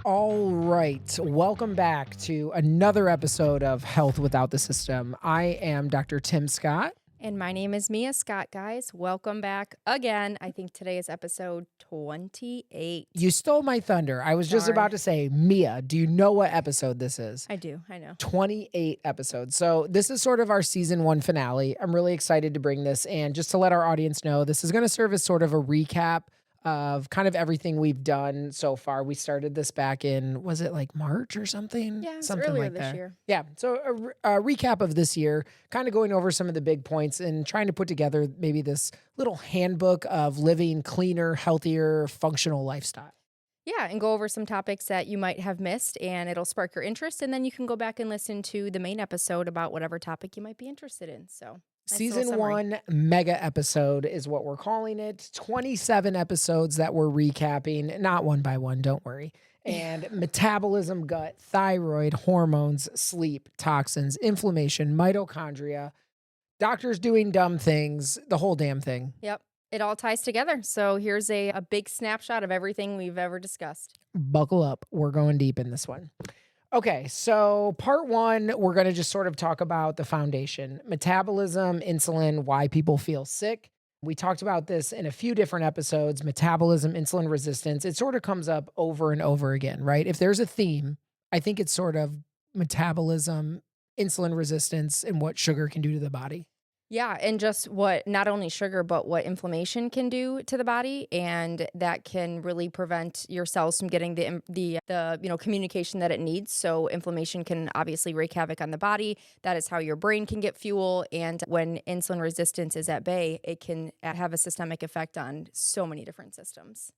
All right. Welcome back to another episode of Health Without the System. I am Dr. Tim Scott. And my name is Mia Scott, guys. Welcome back again. I think today is episode 28. You stole my thunder. I was just about Darn. to say, Mia, do you know what episode this is? I do. I know. 28 episodes. So this is sort of our season one finale. I'm really excited to bring this. And just to let our audience know, this is going to serve as sort of a recap of kind of everything we've done so far. We started this back in, was it like March or something? Yeah, it's Something earlier like this that. year. Yeah. So a recap of this year, kind of going over some of the big points and trying to put together maybe this little handbook of living cleaner, healthier, functional lifestyle. Yeah, and go over some topics that you might have missed, and it'll spark your interest. And then you can go back and listen to the main episode about whatever topic you might be interested in. So, nice little Season summary. one mega episode is what we're calling it. 27 episodes that we're recapping, not one by one, don't worry. And metabolism, gut, thyroid, hormones, sleep, toxins, inflammation, mitochondria, doctors doing dumb things, the whole damn thing. Yep. It all ties together. So here's a big snapshot of everything we've ever discussed. Buckle up. We're going deep in this one. Okay, so part one, we're going to just sort of talk about the foundation, metabolism, insulin, why people feel sick. We talked about this in a few different episodes, metabolism, insulin resistance. It sort of comes up over and over again, right? If there's a theme, I think it's sort of metabolism, insulin resistance, and what sugar can do to the body. Yeah, and just what not only sugar, but what inflammation can do to the body, and that can really prevent your cells from getting the communication that it needs. So inflammation can obviously wreak havoc on the body. That is how your brain can get fuel, and when insulin resistance is at bay, it can have a systemic effect on so many different systems.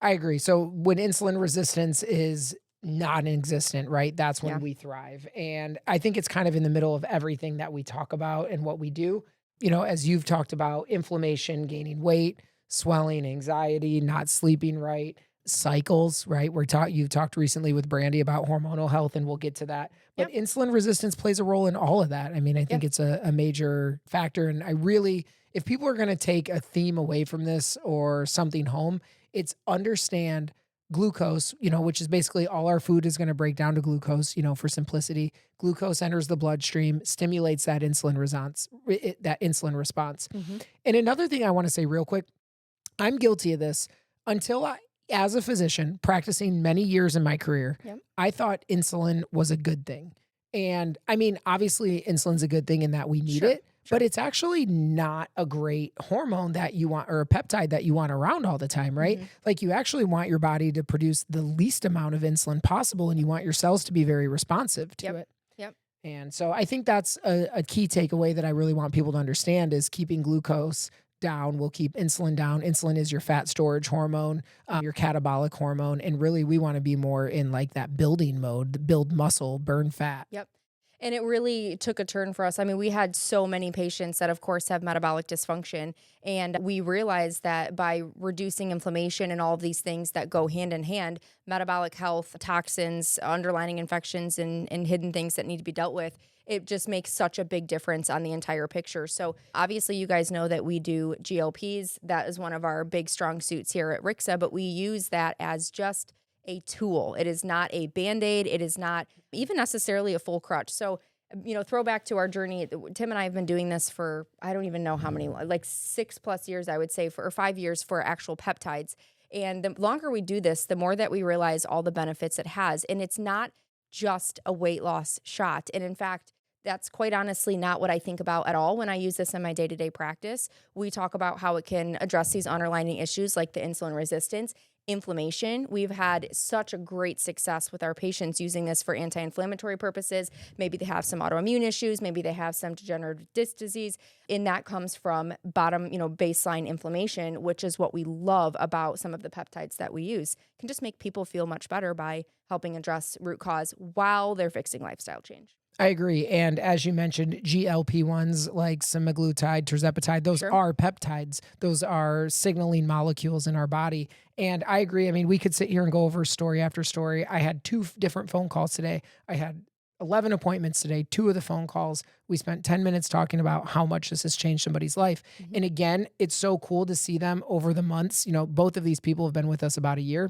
I agree. So when insulin resistance is non-existent, right? That's when Yeah. we thrive. And I think it's kind of in the middle of everything that we talk about and what we do. You know, as you've talked about inflammation, gaining weight, swelling, anxiety, not sleeping right, cycles, right? You've talked recently with Brandy about hormonal health, and we'll get to that. But insulin resistance plays a role in all of that. I mean, I think it's a major factor. And if people are going to take a theme away from this or something home, it's understand glucose, which is basically all our food is going to break down to glucose, for simplicity. Glucose enters the bloodstream, stimulates that insulin response. Mhm. And another thing I want to say real quick, I'm guilty of this as a physician practicing many years in my career, Yep. I thought insulin was a good thing. And I mean, obviously insulin's a good thing in that we need Sure, it, but it's actually not a great hormone that you want or a peptide that you want around all the time, right? Mhm. Like you actually want your body to produce the least amount of insulin possible and you want your cells to be very responsive to Yep. it. Yep. And so I think that's a key takeaway that I really want people to understand is keeping glucose down will keep insulin down. Insulin is your fat storage hormone, your catabolic hormone. And really we want to be more in like that building mode, build muscle, burn fat. Yep. And it really took a turn for us. I mean, we had so many patients that, of course, have metabolic dysfunction. And we realized that by reducing inflammation and all of these things that go hand in hand, metabolic health, toxins, underlying infections, and hidden things that need to be dealt with, it just makes such a big difference on the entire picture. So obviously, you guys know that we do GLPs. That is one of our big strong suits here at Rixa, but we use that as just a tool. It is not a Band-Aid. It is not even necessarily a full crutch. So, throw back to our journey. Tim and I have been doing this for, I don't even know how many, like 6+ years, I would say, or 5 years for actual peptides. And the longer we do this, the more that we realize all the benefits it has. And it's not just a weight loss shot. And in fact, that's quite honestly not what I think about at all when I use this in my day-to-day practice. We talk about how it can address these underlying issues like the insulin resistance, inflammation. We've had such a great success with our patients using this for anti-inflammatory purposes. Maybe they have some autoimmune issues, maybe they have some degenerative disc disease, and that comes from baseline inflammation, which is what we love about some of the peptides that we use. It can just make people feel much better by helping address root cause while they're fixing lifestyle change. I agree. And as you mentioned, GLP-1s like semaglutide, tirzepatide, those Sure. are peptides. Those are signaling molecules in our body. And I agree. I mean, we could sit here and go over story after story. I had two different phone calls today. I had 11 appointments today, 2 of the phone calls. We spent 10 minutes talking about how much this has changed somebody's life. Mhm. And again, it's so cool to see them over the months. Both of these people have been with us about a year.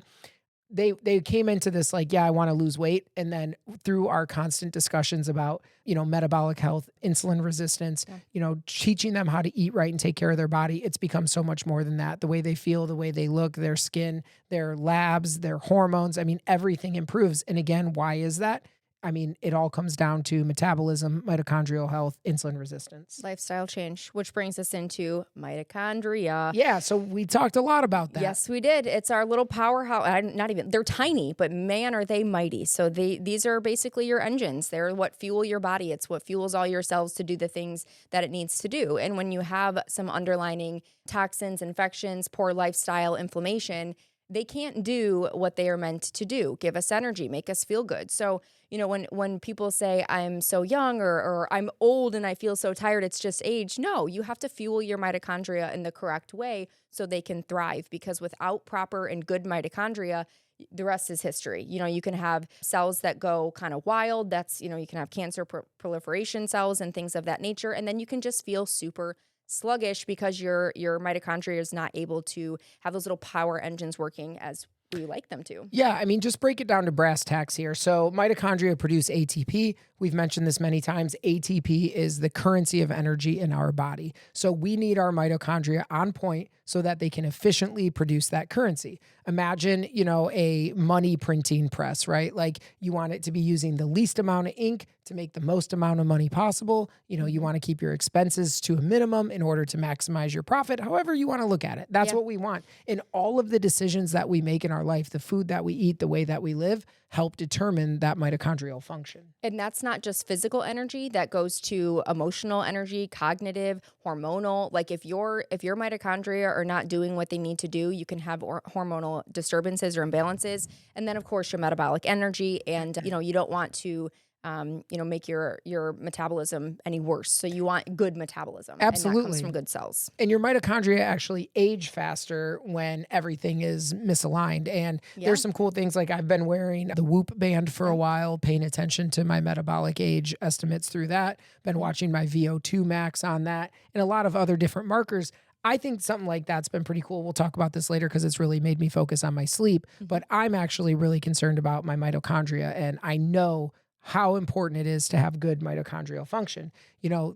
they came into this like, yeah, I want to lose weight. And then through our constant discussions about, metabolic health, insulin resistance, Yeah. teaching them how to eat right and take care of their body, it's become so much more than that. The way they feel, the way they look, their skin, their labs, their hormones. I mean, everything improves. And again, why is that? I mean, it all comes down to metabolism, mitochondrial health, insulin resistance. Lifestyle change, which brings us into mitochondria. Yeah, so we talked a lot about that. Yes, we did. It's our little powerhouse. Not even, they're tiny, but man, are they mighty. So these are basically your engines. They're what fuel your body. It's what fuels all your cells to do the things that it needs to do. And when you have some underlining toxins, infections, poor lifestyle, inflammation, they can't do what they are meant to do, give us energy, make us feel good. So, when people say I'm so young or I'm old and I feel so tired, it's just age. No, you have to fuel your mitochondria in the correct way so they can thrive, because without proper and good mitochondria, the rest is history. You can have cells that go kind of wild. That's, you can have cancer proliferation cells and things of that nature. And then you can just feel super sluggish because your mitochondria is not able to have those little power engines working as we like them to. Yeah, I mean, just break it down to brass tacks here. So mitochondria produce ATP. We've mentioned this many times. ATP is the currency of energy in our body. So we need our mitochondria on point so that they can efficiently produce that currency. Imagine, a money printing press, right? Like you want it to be using the least amount of ink to make the most amount of money possible. You want to keep your expenses to a minimum in order to maximize your profit. However you want to look at it. That's what we want. And all of the decisions that we make in our life, the food that we eat, the way that we live, help determine that mitochondrial function. And that's not just physical energy, that goes to emotional energy, cognitive, hormonal. Like if your mitochondria are not doing what they need to do, you can have hormonal disturbances or imbalances. And then of course your metabolic energy, and you don't want to make your metabolism any worse. So you want good metabolism. Absolutely. And that comes from good cells. And your mitochondria actually age faster when everything is misaligned. And there's some cool things, like I've been wearing the Whoop band for a while, paying attention to my metabolic age estimates through that, been watching my VO2 max on that, and a lot of other different markers. I think something like that's been pretty cool. We'll talk about this later because it's really made me focus on my sleep. But I'm actually really concerned about my mitochondria, and I know how important it is to have good mitochondrial function.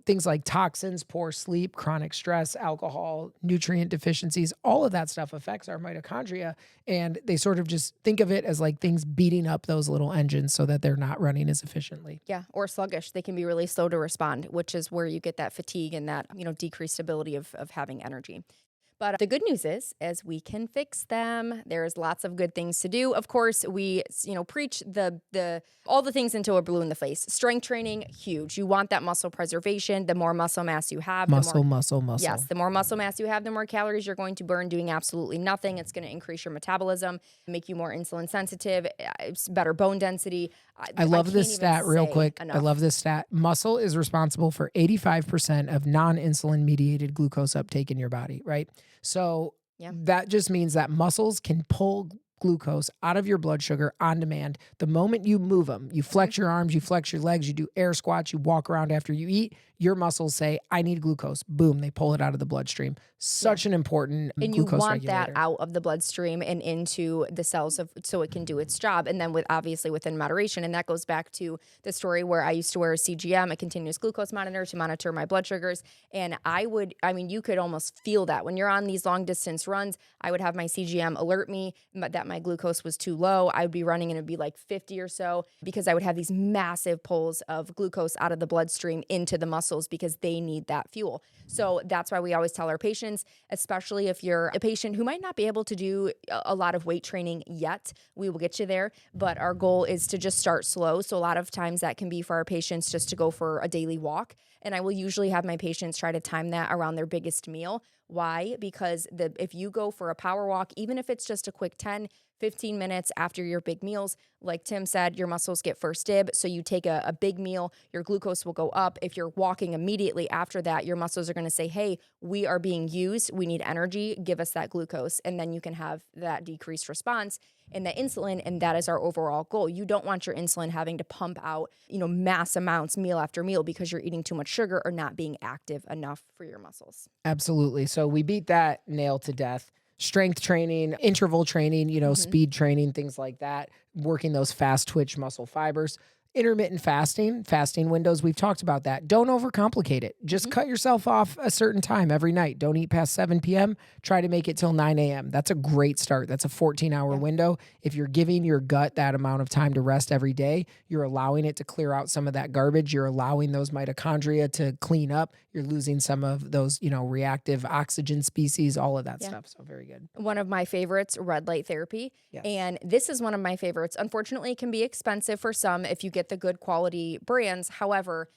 Things like toxins, poor sleep, chronic stress, alcohol, nutrient deficiencies, all of that stuff affects our mitochondria. And they sort of just think of it as like things beating up those little engines so that they're not running as efficiently. Yeah, or sluggish. They can be really slow to respond, which is where you get that fatigue and that, decreased ability of having energy. But the good news is we can fix them. There's lots of good things to do. Of course, we, preach the all the things until we're blue in the face. Strength training, huge. You want that muscle preservation. The more muscle mass you have, Muscle. Yes, the more muscle mass you have, the more calories you're going to burn doing absolutely nothing. It's going to increase your metabolism, make you more insulin sensitive. It's better bone density. I love this stat real quick. I love this stat. Muscle is responsible for 85% of non-insulin mediated glucose uptake in your body, right? So that just means that muscles can pull glucose out of your blood sugar on demand. The moment you move them, you flex your arms, you flex your legs, you do air squats, you walk around after you eat, your muscles say, I need glucose. Boom, they pull it out of the bloodstream. Such an important and glucose you want regulator. that out of the bloodstream and into the cells so it can do its job. And then obviously within moderation. And that goes back to the story where I used to wear a CGM, a continuous glucose monitor, to monitor my blood sugars. And you could almost feel that when you're on these long distance runs. I would have my CGM alert me that my glucose was too low. I would be running and it'd be like 50 or so, because I would have these massive pulls of glucose out of the bloodstream into the muscles because they need that fuel. So that's why we always tell our patients, especially if you're a patient who might not be able to do a lot of weight training yet, we will get you there. But our goal is to just start slow. So a lot of times that can be for our patients just to go for a daily walk. And I will usually have my patients try to time that around their biggest meal. Why? Because if you go for a power walk, even if it's just a quick 10-15 minutes after your big meals, like Tim said, your muscles get first dib. So you take a big meal, your glucose will go up. If you're walking immediately after that, your muscles are going to say, hey, we are being used. We need energy. Give us that glucose. And then you can have that decreased response in the insulin. And that is our overall goal. You don't want your insulin having to pump out, mass amounts meal after meal because you're eating too much sugar or not being active enough for your muscles. Absolutely. So we beat that nail to death. strength training, interval training, speed training, things like that, working those fast twitch muscle fibers. Intermittent fasting windows, we've talked about that. Don't overcomplicate it. Just cut yourself off a certain time every night. Don't eat past 7 p.m. Try to make it till 9 a.m. That's a great start. That's a 14-hour window. If you're giving your gut that amount of time to rest every day, you're allowing it to clear out some of that garbage. You're allowing those mitochondria to clean up. You're losing some of those, reactive oxygen species, all of that stuff. So very good. One of my favorites, red light therapy. Yes. And this is one of my favorites. Unfortunately, it can be expensive for some if you get the good quality brands. However,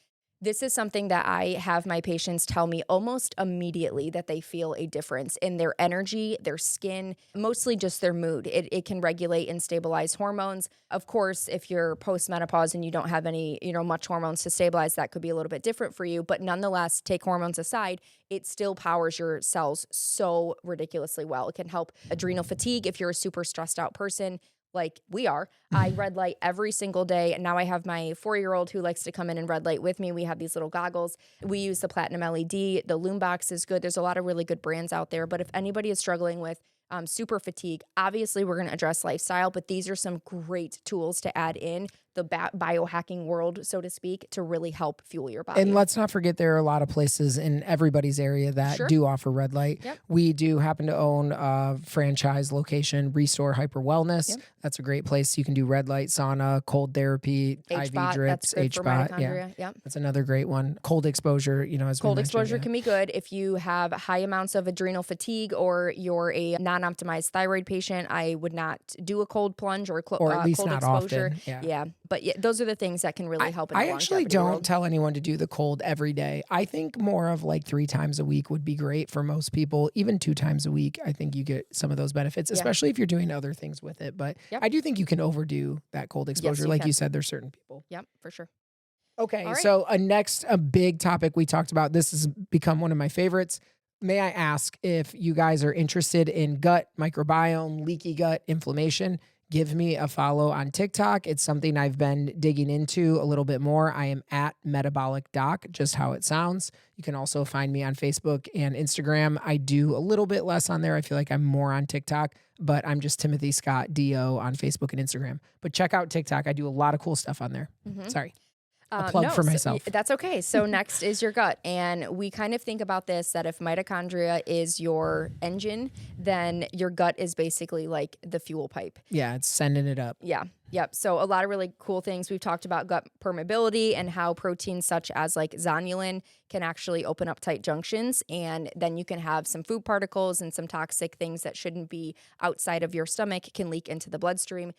this is something that I have my patients tell me almost immediately that they feel a difference in their energy, their skin, mostly just their mood. It can regulate and stabilize hormones. Of course, if you're postmenopause and you don't have any, much hormones to stabilize, that could be a little bit different for you. But nonetheless, take hormones aside, it still powers your cells so ridiculously well. It can help adrenal fatigue if you're a super stressed out person, like we are. I red light every single day. And now I have my 4-year-old who likes to come in and red light with me. We have these little goggles. We use the Platinum LED. The Loombox is good. There's a lot of really good brands out there. But if anybody is struggling with super fatigue, obviously we're going to address lifestyle, but these are some great tools to add in the biohacking world, so to speak, to really help fuel your body. And let's not forget there are a lot of places in everybody's area that do offer red light. Yep. We do happen to own a franchise location, Restore Hyper Wellness. Yep. That's a great place. You can do red light, sauna, cold therapy, IV drips, HBOT. Yeah. Yep. That's another great one. Cold exposure, as cold exposure can be good if you have high amounts of adrenal fatigue or you're a non-optimized thyroid patient. I would not do a cold plunge or at least cold not exposure. Often. Yeah. But those are the things that can really help in the I actually don't world. tell anyone to do the cold every day. I think more of like 3 times a week would be great for most people. Even 2 times a week, I think you get some of those benefits, especially if you're doing other things with it. But I do think you can overdo that cold exposure. Like you said, there's certain people. Yep, for sure. Okay, so a big topic we talked about. This has become one of my favorites. May I ask if you guys are interested in gut microbiome, leaky gut, inflammation? Give me a follow on TikTok. It's something I've been digging into a little bit more. I am at Metabolic Doc, just how it sounds. You can also find me on Facebook and Instagram. I do a little bit less on there. I feel like I'm more on TikTok, but I'm just Timothy Scott DO on Facebook and Instagram. But check out TikTok. I do a lot of cool stuff on there. Sorry. A plug for myself. That's okay. So next is your gut. And we kind of think about this, that if mitochondria is your engine, then your gut is basically like the fuel pipe. Yeah, it's sending it up. Yeah. Yep. So a lot of really cool things. We've talked about gut permeability and how proteins such as like zonulin can actually open up tight junctions. And then you can have some food particles and some toxic things that shouldn't be outside of your stomach can leak into the bloodstream.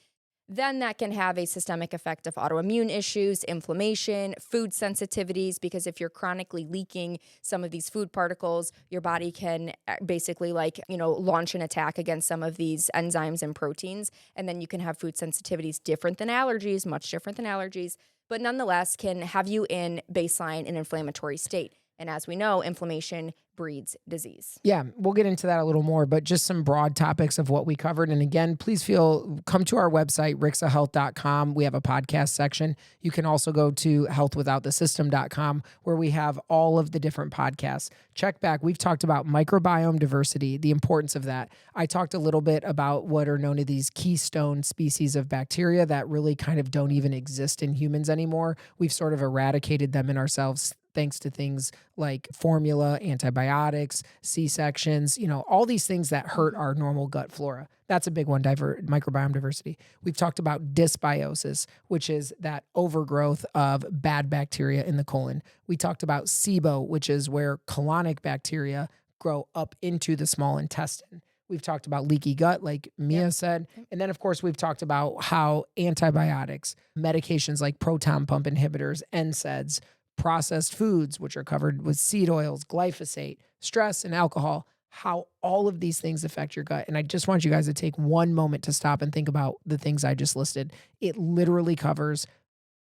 Then that can have a systemic effect of autoimmune issues, inflammation, food sensitivities, because if you're chronically leaking some of these food particles, your body can basically launch an attack against some of these enzymes and proteins. And then you can have food sensitivities different than allergies, much different than allergies, but nonetheless can have you in baseline and inflammatory state. And as we know, inflammation breeds disease. Yeah, we'll get into that a little more, but just some broad topics of what we covered. And again, please come to our website, rixahealth.com. We have a podcast section. You can also go to healthwithoutthesystem.com where we have all of the different podcasts. Check back. We've talked about microbiome diversity, the importance of that. I talked a little bit about what are known as these keystone species of bacteria that really kind of don't even exist in humans anymore. We've sort of eradicated them in ourselves thanks to things like formula, antibiotics, C-sections, all these things that hurt our normal gut flora. That's a big one, microbiome diversity. We've talked about dysbiosis, which is that overgrowth of bad bacteria in the colon. We talked about SIBO, which is where colonic bacteria grow up into the small intestine. We've talked about leaky gut, like Mia said. And then, of course, we've talked about how antibiotics, medications like proton pump inhibitors, NSAIDs, processed foods, which are covered with seed oils, glyphosate, stress, and alcohol, how all of these things affect your gut. And I just want you guys to take one moment to stop and think about the things I just listed. It literally covers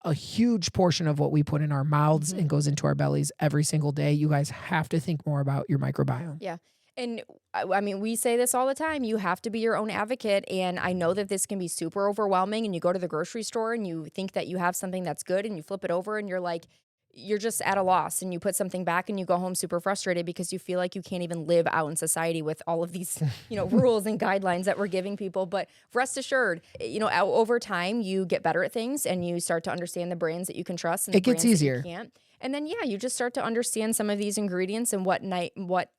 a huge portion of what we put in our mouths and goes into our bellies every single day. You guys have to think more about your microbiome. Yeah. And I mean, we say this all the time. You have to be your own advocate. And I know that this can be super overwhelming. And you go to the grocery store and you think that you have something that's good and you flip it over and you're like, you're just at a loss, and you put something back and you go home super frustrated because you feel like you can't even live out in society with all of these, rules and guidelines that we're giving people. But rest assured, over time you get better at things and you start to understand the brands that you can trust and the It gets brands that you easier. can't. And then, you just start to understand some of these ingredients and what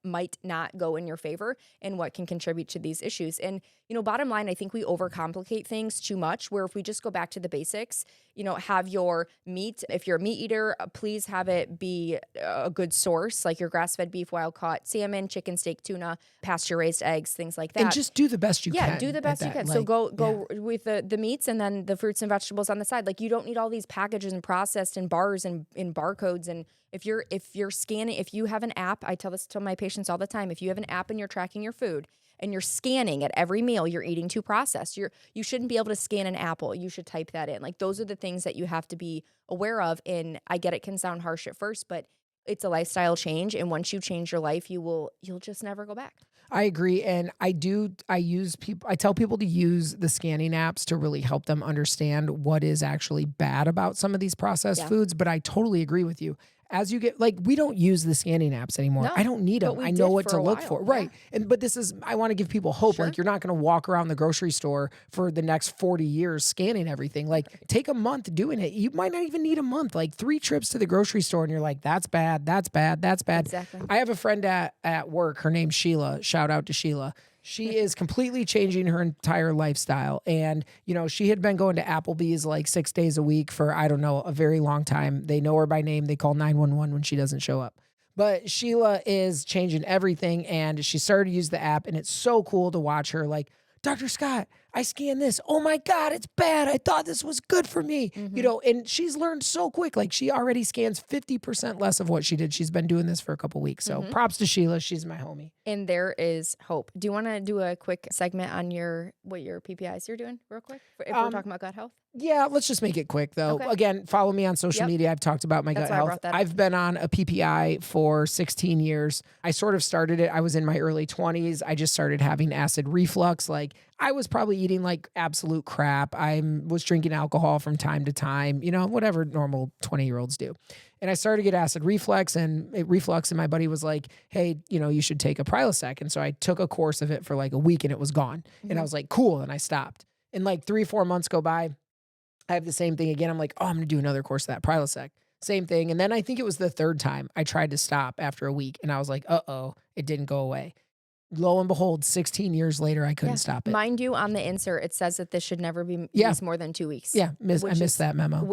might not go in your favor and what can contribute to these issues. And, bottom line, I think we overcomplicate things too much, where if we just go back to the basics, have your meat. If you're a meat eater, please have it be a good source, like your grass-fed beef, wild-caught salmon, chicken, steak, tuna, pasture-raised eggs, things like that. And just do the best you can. Yeah, do the best you can. So go with the meats, and then the fruits and vegetables on the side. Like, you don't need all these packages and processed and bars and in barcodes. And if you're scanning, if you have an app, I tell this to my patients all the time, if you have an app and you're tracking your food and you're scanning at every meal, you're eating too processed. You shouldn't be able to scan an apple. You should type that in. Like, those are the things that you have to be aware of. And I get it can sound harsh at first, but it's a lifestyle change. And once you change your life, you'll just never go back. I agree. And I tell people to use the scanning apps to really help them understand what is actually bad about some of these processed foods. But I totally agree with you. As you get, like, we don't use the scanning apps anymore. No, I don't need them. but we I know did what for to a look while. for. Right. But I want to give people hope. Sure. Like, you're not going to walk around the grocery store for the next 40 years scanning everything. Like, take a month doing it. You might not even need a month, like 3 trips to the grocery store, and you're like, that's bad, that's bad, that's bad. Exactly. I have a friend at work. Her name's Sheila. Shout out to Sheila. She is completely changing her entire lifestyle. And, she had been going to Applebee's like 6 days a week for, I don't know, a very long time. They know her by name. They call 911 when she doesn't show up. But Sheila is changing everything, and she started to use the app, and it's so cool to watch her like, Dr. Scott, I scanned this. Oh my God, it's bad. I thought this was good for me. And she's learned so quick. Like, she already scans 50% less of what she did. She's been doing this for a couple weeks. So props to Sheila. She's my homie. And there is hope. Do you want to do a quick segment on what your PPIs you're doing real quick? If we're talking about gut health? Yeah, let's just make it quick though. Okay. Again, follow me on social media. I've talked about my That's gut why I health. brought that up. I've been on a PPI for 16 years. I sort of started it. I was in my early 20s. I just started having acid reflux. Like, I was probably eating like absolute crap. I was drinking alcohol from time to time, whatever normal 20-year-olds do. And I started to get acid reflux, and my buddy was like, hey, you should take a Prilosec. And so I took a course of it for like a week, and it was gone. And I was like, cool. And I stopped. And like 3-4 months go by. I have the same thing again. I'm like, oh, I'm going to do another course of that Prilosec. Same thing. And then I think it was the 3rd time I tried to stop after a week, and I was like, uh-oh, it didn't go away. Lo and behold, 16 years later, I couldn't stop it. Mind you, on the insert, it says that this should never be used more than 2 weeks. Yeah, I missed that memo.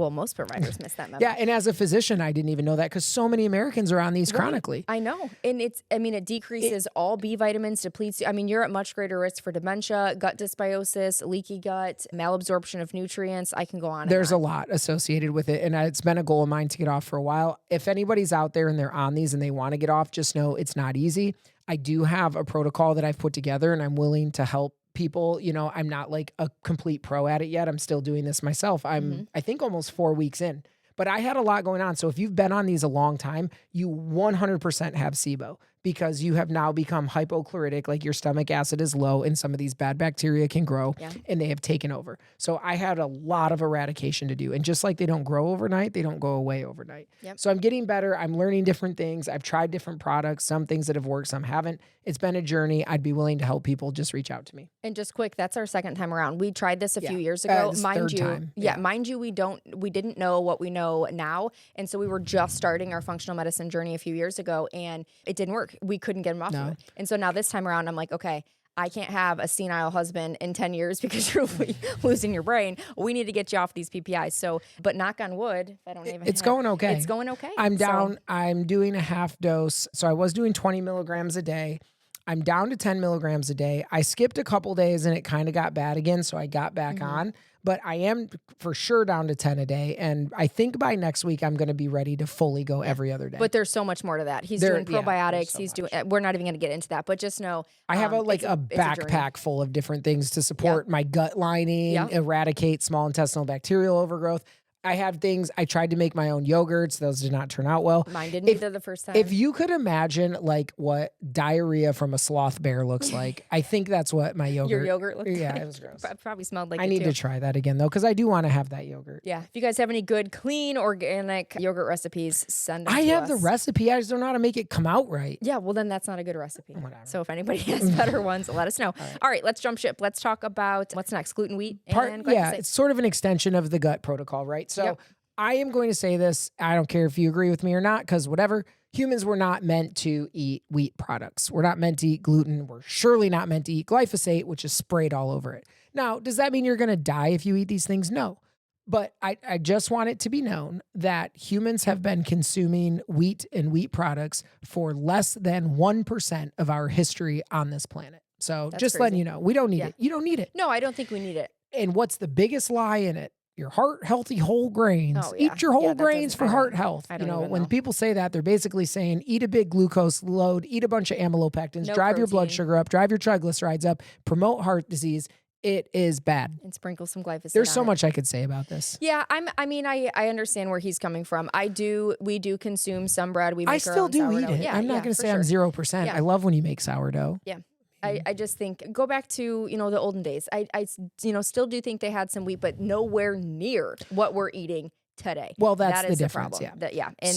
Most providers miss that memo. Yeah, and as a physician, I didn't even know that, because so many Americans are on these chronically. I know. And it decreases all B vitamins, depletes. You're at much greater risk for dementia, gut dysbiosis, leaky gut, malabsorption of nutrients. I can go on. There's a lot associated with it, and it's been a goal of mine to get off for a while. If anybody's out there and they're on these and they want to get off, just know it's not easy. I do have a protocol that I've put together, and I'm willing to help people. I'm not like a complete pro at it yet. I'm still doing this myself. I think almost 4 weeks in, but I had a lot going on. So if you've been on these a long time, you 100% have SIBO, because you have now become hypochloritic, like your stomach acid is low and some of these bad bacteria can grow and they have taken over. So I had a lot of eradication to do. And just like they don't grow overnight, they don't go away overnight. Yep. So I'm getting better. I'm learning different things. I've tried different products, some things that have worked, some haven't. It's been a journey. I'd be willing to help people. Just reach out to me. And just quick, that's our 2nd time around. We tried this a few years ago. Third time. Mind you, we didn't know what we know now. And so we were just starting our functional medicine journey a few years ago, and it didn't work. We couldn't get them off of it. And so now this time around, I'm like, okay, I can't have a senile husband in 10 years because you're losing your brain. We need to get you off these PPIs. So, but knock on wood, I don't even. It's going okay. It's going okay. I'm down. I'm doing a half dose. So I was doing 20 milligrams a day. I'm down to 10 milligrams a day. I skipped a couple days and it kind of got bad again. So I got back on, but I am for sure down to 10 a day. And I think by next week, I'm going to be ready to fully go every other day. But there's so much more to that. He's doing probiotics. We're not even going to get into that, but just know. I have a backpack full of different things to support my gut lining, eradicate small intestinal bacterial overgrowth. I have things, I tried to make my own yogurts. Those did not turn out well. Mine didn't either the first time. If you could imagine like what diarrhea from a sloth bear looks like, I think that's what my yogurt. Your yogurt looked Yeah, like. it was gross. Probably smelled like I it need too. to try that again though, because I do want to have that yogurt. Yeah. If you guys have any good, clean, organic yogurt recipes, send them I to have us. the recipe. I just don't know how to make it come out right. Yeah, well, then that's not a good recipe. Whatever. So if anybody has better ones, let us know. All right, let's jump ship. Let's talk about what's next. Gluten, wheat, and glyphosate. Yeah, it's sort of an extension of the gut protocol, right? So Yep. I am going to say this. I don't care if you agree with me or not, because whatever. Humans were not meant to eat wheat products. We're not meant to eat gluten. We're surely not meant to eat glyphosate, which is sprayed all over it. Now, does that mean you're going to die if you eat these things? No. But I just want it to be known that humans have been consuming wheat and wheat products for less than 1% of our history on this planet. So That's just crazy. letting you know, we don't need Yeah. it. You don't need it. No, I don't think we need it. And what's the biggest lie in it? Your heart healthy whole grains. Oh, yeah. Eat your whole Yeah, that grains doesn't- for I don't- heart health. I You don't know, even when know. people say that, they're basically saying eat a big glucose load, eat a bunch of amylopectins, No drive your blood protein. sugar up, drive your triglycerides up, promote heart disease. It is bad. And sprinkle some glyphosate. There's on so it. much I could say about this. Yeah, I understand where he's coming from. We do consume some bread. We make I our still own do eat sourdough. it. Yeah, I'm not yeah, going to for say I'm sure. 0%. Yeah. I love when you make sourdough. Yeah. I just think go back to, the olden days. I still do think they had some wheat, but nowhere near what we're eating today. Well, that's That the is difference, problem.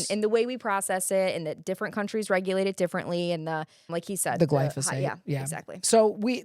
And the way we process it, and that different countries regulate it differently, and like he said, The glyphosate. yeah, exactly. So we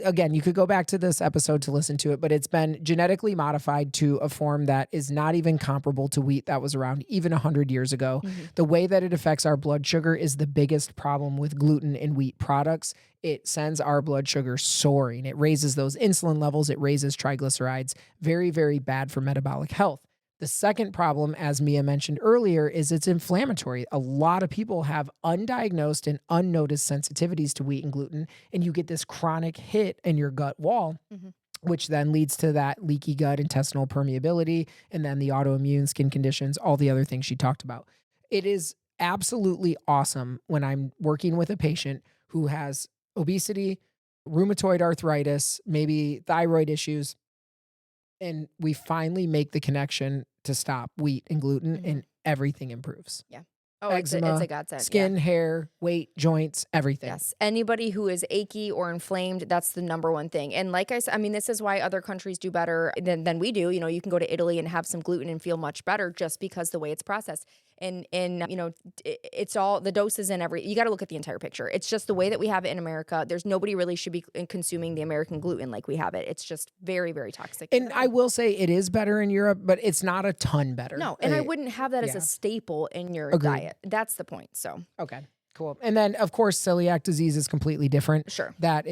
again, you could go back to this episode to listen to it, but it's been genetically modified to a form that is not even comparable to wheat that was around even 100 years ago. The way that it affects our blood sugar is the biggest problem with gluten and wheat products. It sends our blood sugar soaring. It raises those insulin levels. It raises triglycerides. Very, very bad for metabolic health. The second problem, as Mia mentioned earlier, is it's inflammatory. A lot of people have undiagnosed and unnoticed sensitivities to wheat and gluten, and you get this chronic hit in your gut wall, which then leads to that leaky gut, intestinal permeability, and then the autoimmune skin conditions, all the other things she talked about. It is absolutely awesome when I'm working with a patient who has obesity, rheumatoid arthritis, maybe thyroid issues, and we finally make the connection to stop wheat and gluten, and everything improves. Yeah. Oh, Eczema, it's a godsend. skin, Yeah. hair, weight, joints, everything. Yes. Anybody who is achy or inflamed, that's the number one thing. And like I said, this is why other countries do better than we do. You can go to Italy and have some gluten and feel much better just because the way it's processed. And it's all the doses and you got to look at the entire picture. It's just the way that we have it in America. There's nobody really should be consuming the American gluten like we have it. It's just very, very toxic. And I will say it is better in Europe, but it's not a ton better. No, and I wouldn't have that as yeah. a staple in your Agreed. diet. That's the point. So Okay, cool. And then, of course, celiac disease is completely different. Sure. That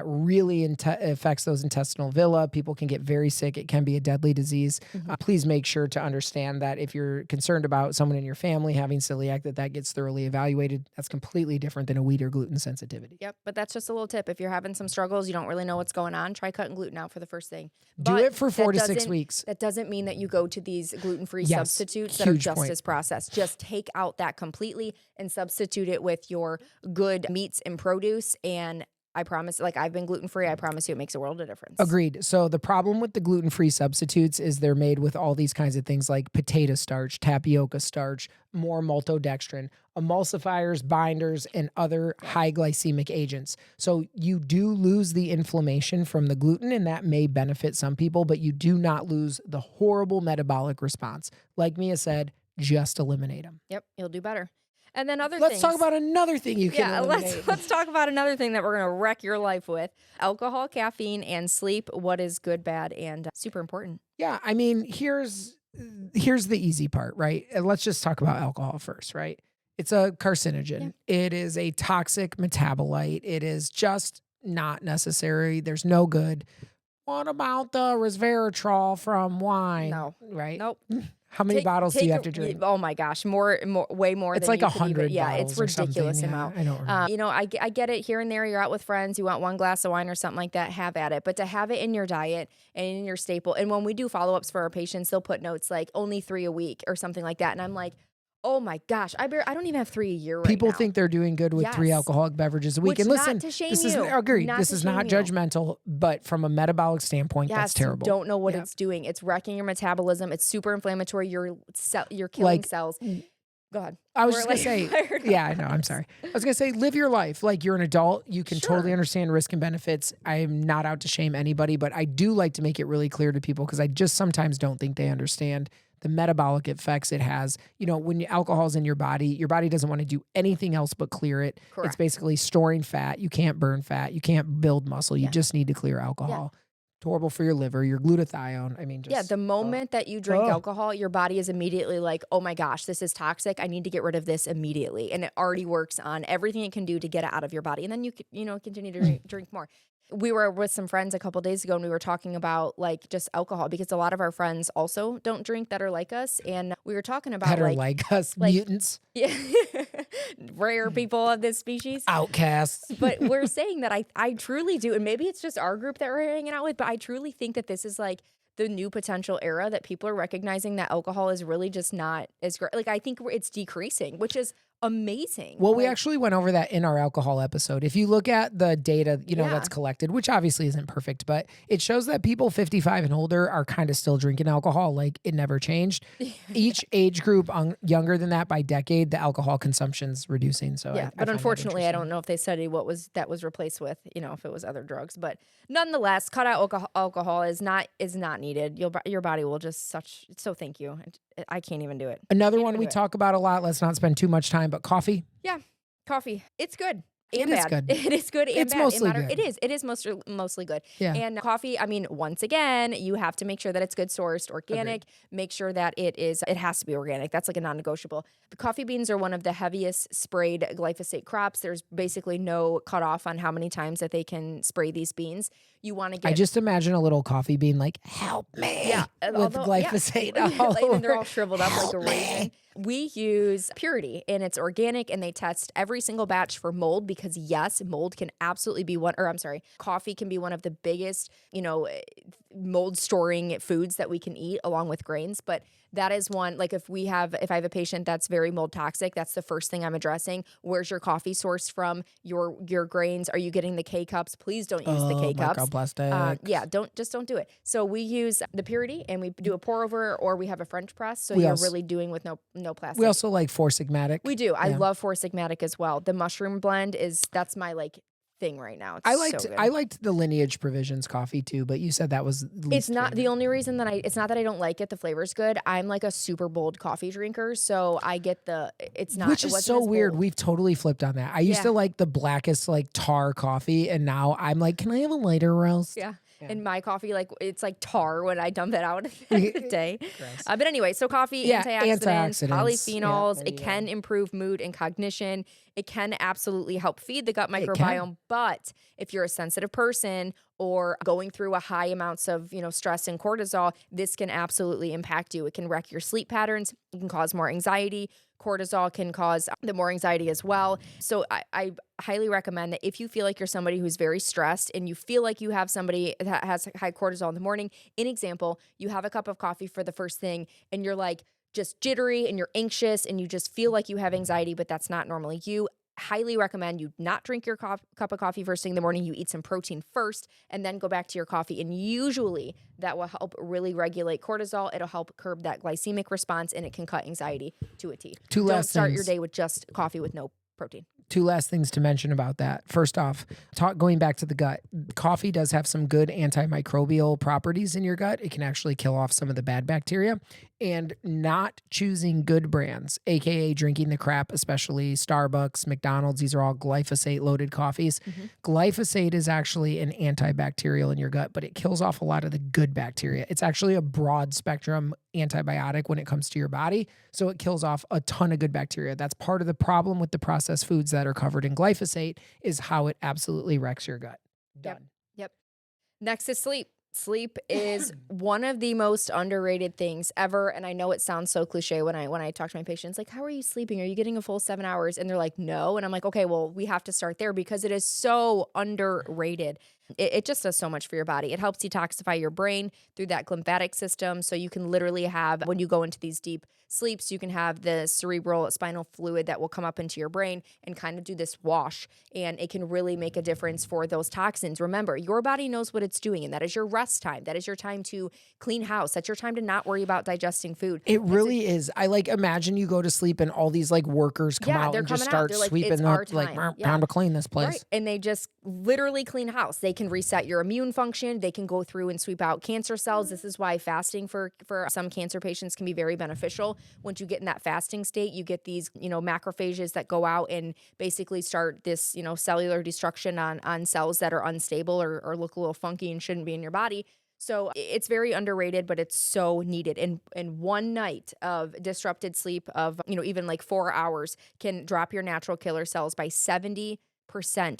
really affects those intestinal villi. People can get very sick. It can be a deadly disease. Please make sure to understand that if you're concerned about someone in your family having celiac, that gets thoroughly evaluated. That's completely different than a wheat or gluten sensitivity. Yep, but that's just a little tip. If you're having some struggles, you don't really know what's going on, try cutting gluten out for the first thing. Do But it for 4 to that 6 doesn't- weeks. That doesn't mean that you go to these gluten-free Yes, substitutes that are huge just point. as processed. Just take out that completely and substitute it with your good meats and produce. And I promise, like I've been gluten-free, I promise you it makes a world of difference. Agreed. So the problem with the gluten-free substitutes is they're made with all these kinds of things like potato starch, tapioca starch, more maltodextrin, emulsifiers, binders, and other high glycemic agents. So you do lose the inflammation from the gluten, and that may benefit some people, but you do not lose the horrible metabolic response. Like Mia said, just eliminate them. Yep, you'll do better. And then other Let's things. talk about another thing you can eliminate. let's talk about another thing that we're gonna wreck your life with: alcohol, caffeine, and sleep. What is good, bad, and super important. Yeah, here's the easy part, right? And let's just talk about alcohol first, right? It's a carcinogen. It is a toxic metabolite. It is just not necessary. There's no good. What about the resveratrol from wine? No. Right? Nope. How many bottles do you have to drink? Oh my gosh, way more. It's than like you could 100 even, yeah, bottles it's or ridiculous something. Yeah, amount. I don't remember. I get it here and there. You're out with friends, you want one glass of wine or something like that. Have at it, but to have it in your diet and in your staple. And when we do follow ups for our patients, they'll put notes like only 3 a week or something like that. And I'm like, Oh my gosh. I don't even have 3 a year right People now. think they're doing good with 3 Yes. alcoholic beverages a week. Which, And not listen, to shame this is you. agreed. Not This to is not shame you. judgmental, but from a metabolic standpoint, that's Yes, you terrible. don't know what Yeah. it's doing. It's wrecking your metabolism. It's super inflammatory. You're killing Like, cells. Go ahead. I was We're just gonna say, fired yeah, up I know. on I'm this. sorry. I was gonna say, live your life. Like you're an adult. You can totally Sure. understand risk and benefits. I'm not out to shame anybody, but I do like to make it really clear to people because I just sometimes don't think they understand the metabolic effects it has. You know, when alcohol's in your body doesn't want to do anything else but clear it. It's Correct. basically storing fat. You can't burn fat. You can't build muscle. You Yeah. just need to clear Yeah. alcohol. It's horrible for your liver, your glutathione. I mean, Yeah, just the moment that you drink oh. alcohol, your body is immediately like, oh my gosh, this is toxic. I need to get rid of this immediately. And it already works on everything it can do to get it out of your body. And then continue to drink more. We were with some friends a couple days ago and we were talking about like just alcohol because a lot of our friends also don't drink that are like us. And we were talking about that are like us, like- mutants, yeah, rare people of this species. outcasts. But we're saying that I truly do. And maybe it's just our group that we're hanging out with, but I truly think that this is like the new potential era that people are recognizing that alcohol is really just not as great. Like, I think it's decreasing, which is amazing. Well, we Like, actually went over that in our alcohol episode. If you look at the data, Yeah. that's collected, which obviously isn't perfect, but it shows that people 55 and older are kind of still drinking alcohol. Like it never changed. Each age group younger than that by decade, the alcohol consumption's reducing. So yeah, I but find that unfortunately, I interesting. don't know if they studied what was replaced with, if it was other drugs. But nonetheless, cut out alcohol is not needed. Your body will just so thank you. I can't even do it. Another Can't one even we do it. talk about a lot. Let's not spend too much time, but coffee. Yeah, coffee. It's good. It And is bad. good. It is good and It's bad. mostly good. It is. It is mostly good. Yeah. And coffee, I mean, once again, you have to make sure that it's good sourced, organic. Make sure that it has to be organic. That's like a non-negotiable. The coffee beans are one of the heaviest sprayed glyphosate crops. There's basically no cutoff on how many times that they can spray these beans. You want to get I just imagine a little coffee being like, help me. Yeah, With glyphosate all like, and they're over. all shriveled up like a Help me. raisin. We use Purity, and it's organic, and they test every single batch for mold because yes, mold can absolutely be coffee can be one of the biggest, mold storing foods that we can eat along with grains. But that is one, like if I have a patient that's very mold toxic, that's the first thing I'm addressing. Where's your coffee sourced from? Your grains? Are you getting the K cups? Please don't use the K cups. Microplastics. Yeah, don't do it. So we use the Purity and we do a pour over or we have a French press. So We you're also- really doing with no plastic. We also like Four Sigmatic. We do. I Yeah. love Four Sigmatic as well. The mushroom blend that's my like thing right now. It's so good. I liked the Lineage Provisions coffee too, but you said that was least It's not the favorite. only reason it's not that I don't like it. The flavor's good. I'm like a super bold coffee drinker, so I get it's not. Which it is wasn't so as weird. bold. We've totally flipped on that. I used Yeah. to like the blackest like tar coffee, and now I'm like, can I have a lighter roast? Yeah. Yeah. And my coffee, like it's like tar when I dump it out at the end of the day. Gross. But anyway, so coffee, Yeah, antioxidants, antioxidants. Yeah, polyphenols, there it you can go. improve mood and cognition. It can absolutely help feed the gut It can. microbiome. But if you're a sensitive person or going through a high amounts of, stress and cortisol, this can absolutely impact you. It can wreck your sleep patterns. It can cause more anxiety. Cortisol can cause the more anxiety as well. So I highly recommend that if you feel like you're somebody who's very stressed and you feel like you have somebody that has high cortisol in the morning, in example, you have a cup of coffee for the first thing and you're like just jittery and you're anxious and you just feel like you have anxiety, but that's not normally you. Highly recommend you not drink your cup of coffee first thing in the morning. You eat some protein first and then go back to your coffee. And usually that will help really regulate cortisol. It'll help curb that glycemic response and it can cut anxiety to a T. Two Don't last start your things. day with just coffee with no protein. Two last things to mention about that. First off, going back to the gut, coffee does have some good antimicrobial properties in your gut. It can actually kill off some of the bad bacteria. And not choosing good brands, aka drinking the crap, especially Starbucks, McDonald's, these are all glyphosate loaded coffees. Glyphosate is actually an antibacterial in your gut, but it kills off a lot of the good bacteria. It's actually a broad spectrum antibiotic when it comes to your body. So it kills off a ton of good bacteria. That's part of the problem with the processed foods that are covered in glyphosate is how it absolutely wrecks your gut. Done. Yep. Next is sleep. Sleep is one of the most underrated things ever. And I know it sounds so cliche when I talk to my patients, like, how are you sleeping? Are you getting a full 7 hours? And they're like, no. And I'm like, okay, well, we have to start there because it is so underrated. It just does so much for your body. It helps detoxify your brain through that lymphatic system. So you can literally have, when you go into these deep sleeps, you can have the cerebral spinal fluid that will come up into your brain and kind of do this wash. And it can really make a difference for those toxins. Remember, your body knows what it's doing, and that is your rest time. That is your time to clean house. That's your time to not worry about digesting food. It really is. I like imagine you go to sleep and all these like workers come Yeah, out they're and just coming out. start They're like, sweeping it's up our like time. Yeah. time to clean this place. Right. And they just literally clean house. They can reset your immune function. They can go through and sweep out cancer cells. This is why fasting for some cancer patients can be very beneficial. Once you get in that fasting state, you get these, macrophages that go out and basically start this, cellular destruction on cells that are unstable or look a little funky and shouldn't be in your body. So it's very underrated, but it's so needed. And one night of disrupted sleep of, even like 4 hours can drop your natural killer cells by 70%.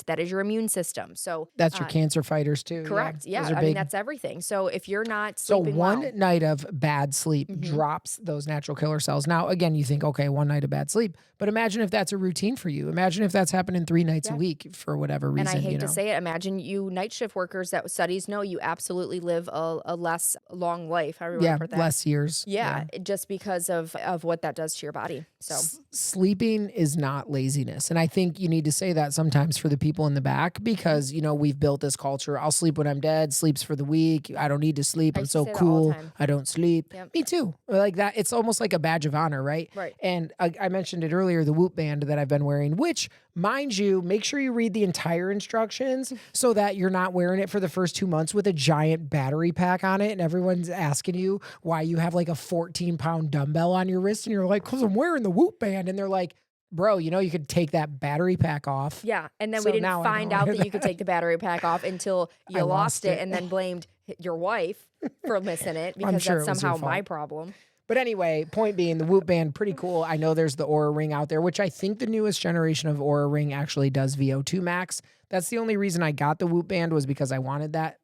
That is your immune system. So That's your cancer fighters too. correct. Yeah. Those are I mean, big. that's everything. So if you're not So sleeping one well, night of bad sleep Mhm. drops those natural killer cells. Now, again, you think, okay, one night of bad sleep, but imagine if that's a routine for you. Imagine if that's happening 3 nights a Yeah. week for whatever reason. and I hate to say it, imagine you night shift workers that studies know you absolutely live a less long life. How do you yeah, remember that? less years. Yeah, just because of what that does to your body. So Sleeping is not laziness. And I think you need to say that sometimes for the people in the back because, we've built this culture. I'll sleep when I'm dead, sleeps for the week. I don't need to sleep. I I'm used to so say that all the cool. time. I don't sleep. Yep. Me too. Like that. It's almost like a badge of honor, right? Right. And I mentioned it earlier, the Whoop band that I've been wearing, which, mind you, make sure you read the entire instructions so that you're not wearing it for the first 2 months with a giant battery pack on it. And everyone's asking you why you have like a 14-pound dumbbell on your wrist. And you're like, because I'm wearing the Whoop band. And they're like, bro, you could take that battery pack off. Yeah, and then So we didn't now I find know out that you could take the battery pack off until I you lost lost it it. and then blamed your wife for missing it because sure that's it was your somehow my fault. problem. But anyway, point being, the Whoop band, pretty cool. I know there's the Aura Ring out there, which I think the newest generation of Aura Ring actually does VO2 max. That's the only reason I got the Whoop band was because I wanted that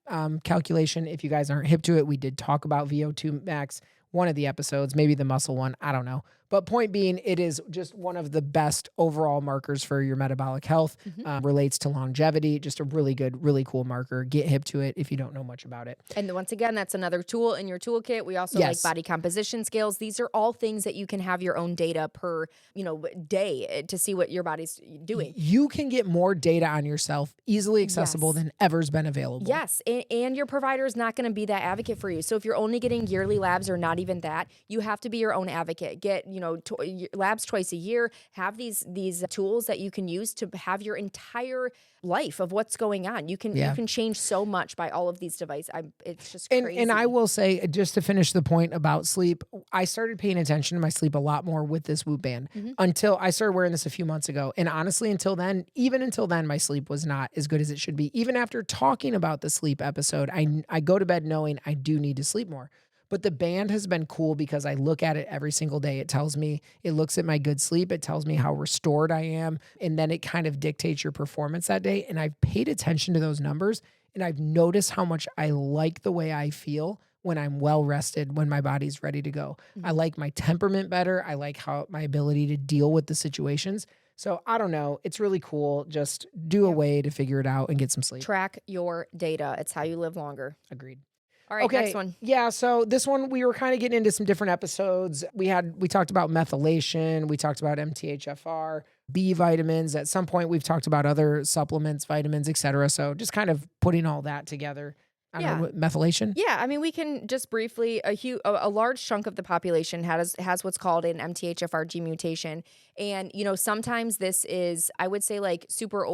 calculation. If you guys aren't hip to it, we did talk about VO2 max, one of the episodes, maybe the muscle one, I don't know. But point being, it is just one of the best overall markers for your metabolic health, relates to longevity, just a really good, really cool marker. Get hip to it if you don't know much about it. And once again, that's another tool in your toolkit. We also Yes. like body composition scales. These are all things that you can have your own data per, day to see what your body's doing. You can get more data on yourself easily accessible Yes. than ever's been available. Yes, and your provider is not going to be that advocate for you. So if you're only getting yearly labs or not even that, you have to be your own advocate. Get labs twice a year. Have these tools that you can use to have your entire life of what's going on. You can change so much by all of these devices. It's just crazy. And I will say, just to finish the point about sleep, I started paying attention to my sleep a lot more with this Whoop band until I started wearing this a few months ago. And honestly, even until then, my sleep was not as good as it should be. Even after talking about the sleep episode, I go to bed knowing I do need to sleep more. But the band has been cool because I look at it every single day. It looks at my good sleep. It tells me how restored I am. And then it kind of dictates your performance that day. And I've paid attention to those numbers and I've noticed how much I like the way I feel when I'm well rested, when my body's ready to go. I like my temperament better. I like my ability to deal with the situations. So I don't know. It's really cool. Just do a way to figure it out and get some sleep. Track your data. It's how you live longer. Agreed. All right, next one. Yeah, so this one we were kind of getting into some different episodes. We talked about methylation, we talked about MTHFR, B vitamins. At some point we've talked about other supplements, vitamins, etc. So just kind of putting all that together. I don't know, methylation? Yeah, I mean, we can just briefly, a large chunk of the population has what's called an MTHFR gene mutation. And, sometimes this is, I would say, like super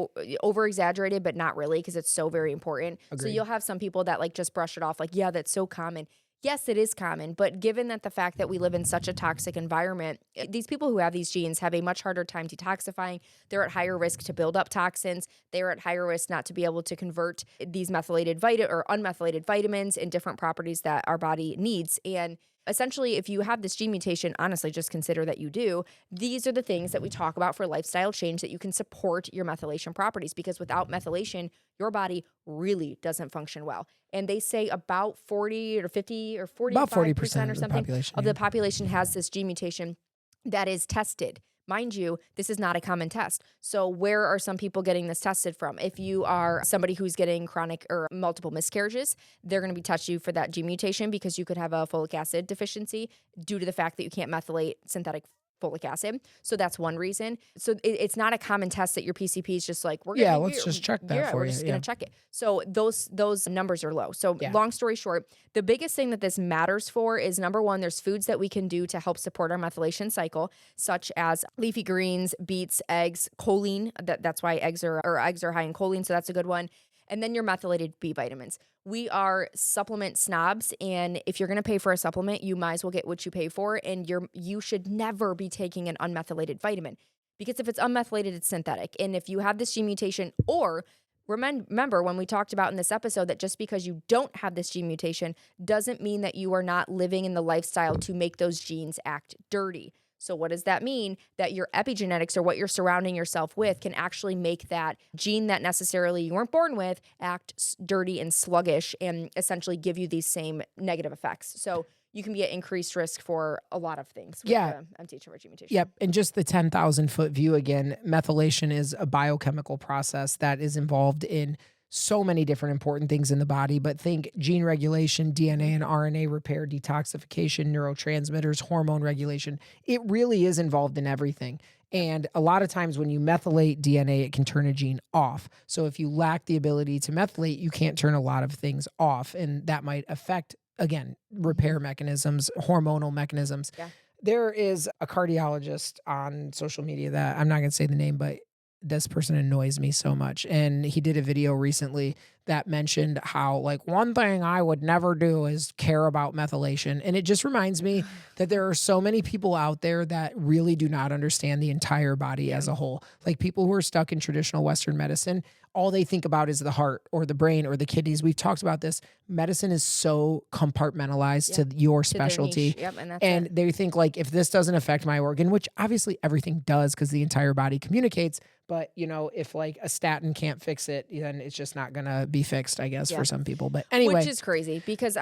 over exaggerated, but not really because it's so very important. Agreed. So you'll have some people that like just brush it off like, yeah, that's so common. Yes, it is common, but given that the fact that we live in such a toxic environment, these people who have these genes have a much harder time detoxifying. They're at higher risk to build up toxins. They're at higher risk not to be able to convert these methylated or unmethylated vitamins and different properties that our body needs. And essentially, if you have this gene mutation, honestly, just consider that you do. These are the things that we talk about for lifestyle change that you can support your methylation properties, because without methylation, your body really doesn't function well. And they say about 40 or 50 or 45% about 40% or something of the population has this gene mutation that is tested Mind you, this is not a common test. So where are some people getting this tested from? If you are somebody who's getting chronic or multiple miscarriages, they're going to be testing you for that gene mutation because you could have a folic acid deficiency due to the fact that you can't methylate synthetic folic acid. So that's one reason. So it's not a common test that your PCP is just like, we're Yeah, gonna let's just check that for we're you. just Yeah. gonna check it. So those numbers are low. So Yeah. long story short, the biggest thing that this matters for is number one, there's foods that we can do to help support our methylation cycle, such as leafy greens, beets, eggs, choline. That's why eggs are high in choline, so that's a good one. And then your methylated B vitamins. We are supplement snobs, and if you're going to pay for a supplement, you might as well get what you pay for, and you should never be taking an unmethylated vitamin, because if it's unmethylated, it's synthetic. And if you have this gene mutation, or remember when we talked about in this episode that just because you don't have this gene mutation doesn't mean that you are not living in the lifestyle to make those genes act dirty. So what does that mean? That your epigenetics, or what you're surrounding yourself with, can actually make that gene that necessarily you weren't born with act dirty and sluggish, and essentially give you these same negative effects. So you can be at increased risk for a lot of things with Yeah. the MTHFR gene mutation. Yep. And just the 10,000 foot view again, methylation is a biochemical process that is involved in so many different important things in the body. But think gene regulation, DNA and RNA repair, detoxification, neurotransmitters, hormone regulation. It really is involved in everything. And a lot of times when you methylate DNA, it can turn a gene off. So if you lack the ability to methylate, you can't turn a lot of things off. And that might affect, again, repair mechanisms, hormonal mechanisms. Yeah. There is a cardiologist on social media that I'm not going to say the name, but this person annoys me so much. And he did a video recently that mentioned how, like, one thing I would never do is care about methylation. And it just reminds me that there are so many people out there that really do not understand the entire body as a whole. Like people who are stuck in traditional Western medicine, all they think about is the heart or the brain or the kidneys. We've talked about this. Medicine is so compartmentalized to your To their specialty. niche. Yep, and that's And it. they think, like, if this doesn't affect my organ, which obviously everything does because the entire body communicates, but if like a statin can't fix it, then it's just not going to be fixed, I guess, Yeah. for some people. But anyway, Which is crazy because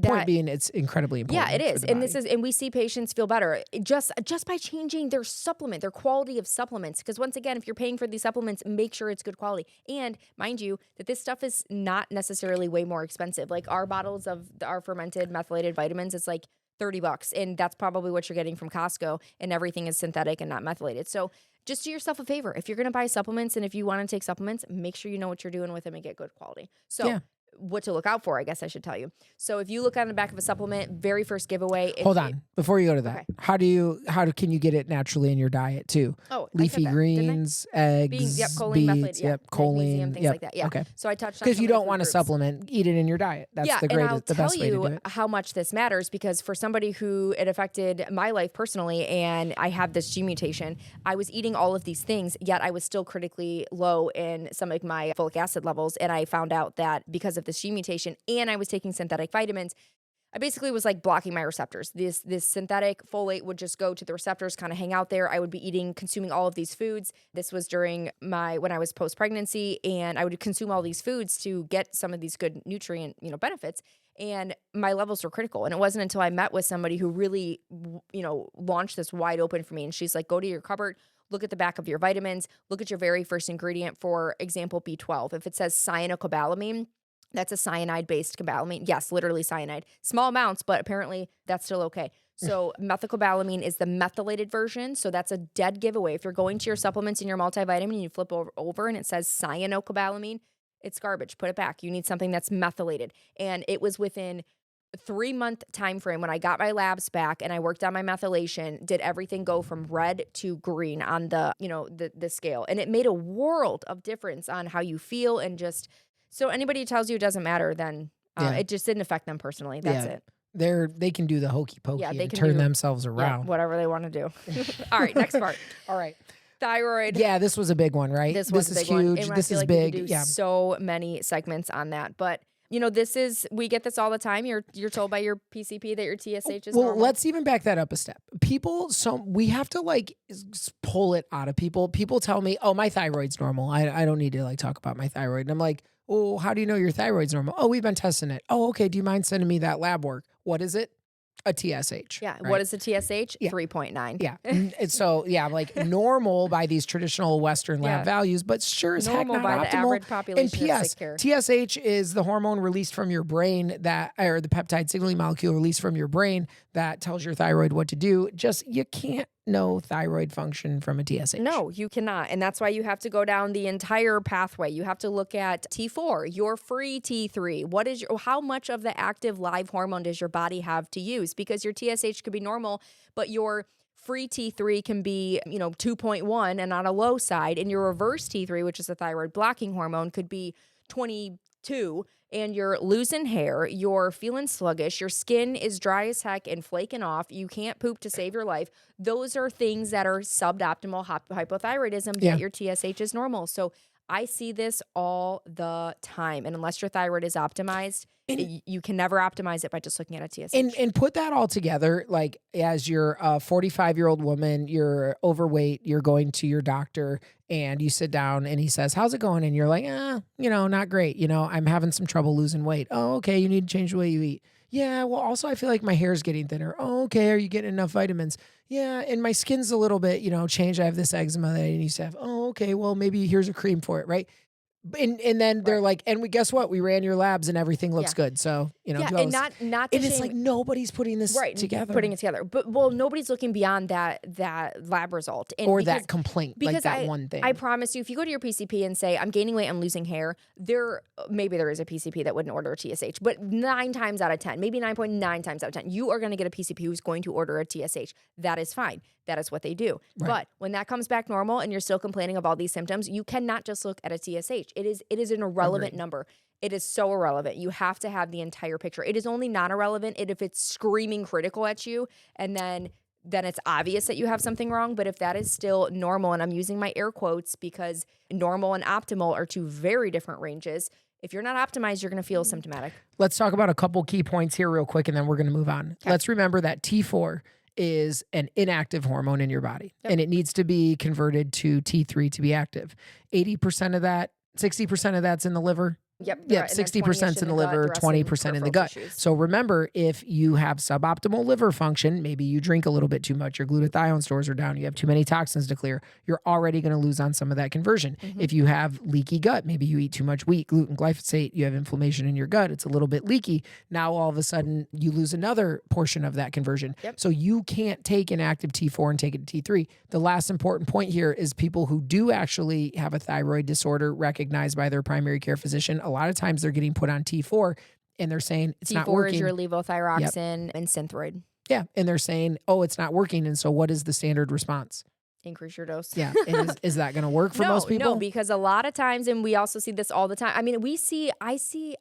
point being, it's incredibly important. Yeah, it for is. the And this body. is, and we see patients feel better just by changing their supplement, their quality of supplements. Because once again, if you're paying for these supplements, make sure it's good quality. And mind you, that this stuff is not necessarily way more expensive. Like our bottles of our fermented methylated vitamins, it's like $30, and that's probably what you're getting from Costco, and everything is synthetic and not methylated. So just do yourself a favor. If you're going to buy supplements and if you want to take supplements, make sure you know what you're doing with them and get good quality. So Yeah. what to look out for, I guess I should tell you. So if you look on the back of a supplement, very first giveaway. Hold on. Before you go to that, Okay. can you get it naturally in your diet too? Oh, I Leafy said that, didn't I? greens, eggs, Choline, beets, methylated, choline, magnesium, things like that. Yeah. Okay. So I touched on Because some you of the don't food want to groups. supplement, eat it in your diet. That's the and I'll greatest, the tell best way to do you it. how much this matters, because for somebody who it affected my life personally, and I have this gene mutation, I was eating all of these things, yet I was still critically low in some of my folic acid levels. And I found out that because of this gene mutation, and I was taking synthetic vitamins, I basically was like blocking my receptors. This synthetic folate would just go to the receptors, kind of hang out there. I would be consuming all of these foods. This was during when I was post-pregnancy, and I would consume all these foods to get some of these good nutrient, benefits. And my levels were critical. And it wasn't until I met with somebody who really, launched this wide open for me. And she's like, go to your cupboard, look at the back of your vitamins, look at your very first ingredient, for example, B12. If it says cyanocobalamin, that's a cyanide-based cobalamin. Yes, literally cyanide. Small amounts, but apparently that's still okay. So methylcobalamin is the methylated version. So that's a dead giveaway. If you're going to your supplements and your multivitamin and you flip over and it says cyanocobalamin, it's garbage. Put it back. You need something that's methylated. And it was within a 3-month time frame when I got my labs back and I worked on my methylation, did everything go from red to green on the scale. And it made a world of difference on how you feel, and just so anybody who tells you it doesn't matter, then it just didn't affect them personally. That's it. They can do the hokey pokey Yeah, they and can turn do- themselves Yeah, around. whatever they want to do. All right, next part. All right. Thyroid. Yeah, this was a big one, right? This was is a big one. huge. And I This feel is like we big. could do Yeah. so many segments on that. But we get this all the time. You're told by your PCP that your TSH is Well, normal. let's even back that up a step. We have to pull it out of people. People tell me, "Oh, my thyroid's normal. I don't need to talk about my thyroid." And I'm like, "Oh, how do you know your thyroid's normal?" "Oh, we've been testing it." "Oh, okay. Do you mind sending me that lab work?" "What is it?" a TSH. Yeah. Right? What is the TSH? Yeah. 3.9. Yeah. And so, yeah, like normal by these traditional Western lab Yeah. values, but sure as heck Normal not by the optimal. average And population of PS, sick care. TSH is the hormone released from your brain that, or the peptide signaling molecule released from your brain that tells your thyroid what to do. Just, you can't know thyroid function from a TSH. No, you cannot. And that's why you have to go down the entire pathway. You have to look at T4, your free T3. What is how much of the active live hormone does your body have to use? Because your TSH could be normal, but your free T3 can be, 2.1 and on a low side. And your reverse T3, which is a thyroid blocking hormone, could be 22. And you're losing hair, you're feeling sluggish, your skin is dry as heck and flaking off, you can't poop to save your life. Those are things that are suboptimal hypothyroidism, Yeah. yet your TSH is normal. So I see this all the time. And unless your thyroid is optimized, you can never optimize it by just looking at a TSH. And put that all together, like as you're a 45-year-old woman, you're overweight, you're going to your doctor and you sit down and he says, how's it going? And you're like, not great. I'm having some trouble losing weight. Oh, okay. You need to change the way you eat. Yeah. Well, also I feel like my hair's getting thinner. Oh, okay. Are you getting enough vitamins? Yeah. And my skin's a little bit, changed. I have this eczema that I used to have. Oh, okay. Well, maybe here's a cream for it. Right. And then they're like, and guess what? We ran your labs and everything looks good. So, do all and this. not to And it's shame, like nobody's putting this together. putting it together. But nobody's looking beyond that lab result. And or that complaint, like because that one thing. I promise you, if you go to your PCP and say, I'm gaining weight, I'm losing hair, maybe there is a PCP that wouldn't order a TSH, but 9 times out of 10, maybe 9.9 times out of 10, you are going to get a PCP who's going to order a TSH. That is fine. That is what they do. Right. But when that comes back normal and you're still complaining of all these symptoms, you cannot just look at a TSH. It is an irrelevant number. It is so irrelevant. You have to have the entire picture. It is only not irrelevant if it's screaming critical at you, and then it's obvious that you have something wrong. But if that is still normal, and I'm using my air quotes because normal and optimal are two very different ranges. If you're not optimized, you're going to feel symptomatic. Let's talk about a couple key points here real quick, and then we're going to move on. Okay. Let's remember that T4 is an inactive hormone in your body, and it needs to be converted to T3 to be active. 80% of that, 60% of that's in the liver. Yep. 60% is in the liver, 20% in the gut. Tissues. So remember, if you have suboptimal liver function, maybe you drink a little bit too much, your glutathione stores are down, you have too many toxins to clear, you're already going to lose on some of that conversion. Mm-hmm. If you have leaky gut, maybe you eat too much wheat, gluten, glyphosate, you have inflammation in your gut, it's a little bit leaky. Now all of a sudden you lose another portion of that conversion. Yep. So you can't take an active T4 and take it to T3. The last important point here is people who do actually have a thyroid disorder recognized by their primary care physician, a lot of times they're getting put on T4 and they're saying it's not working. T4 is your levothyroxine and Synthroid. Yeah. And they're saying, oh, it's not working. And so what is the standard response? Increase your dose. Yeah. And is that going to work for most people? No, because a lot of times, and we also see this all the time. I mean, I see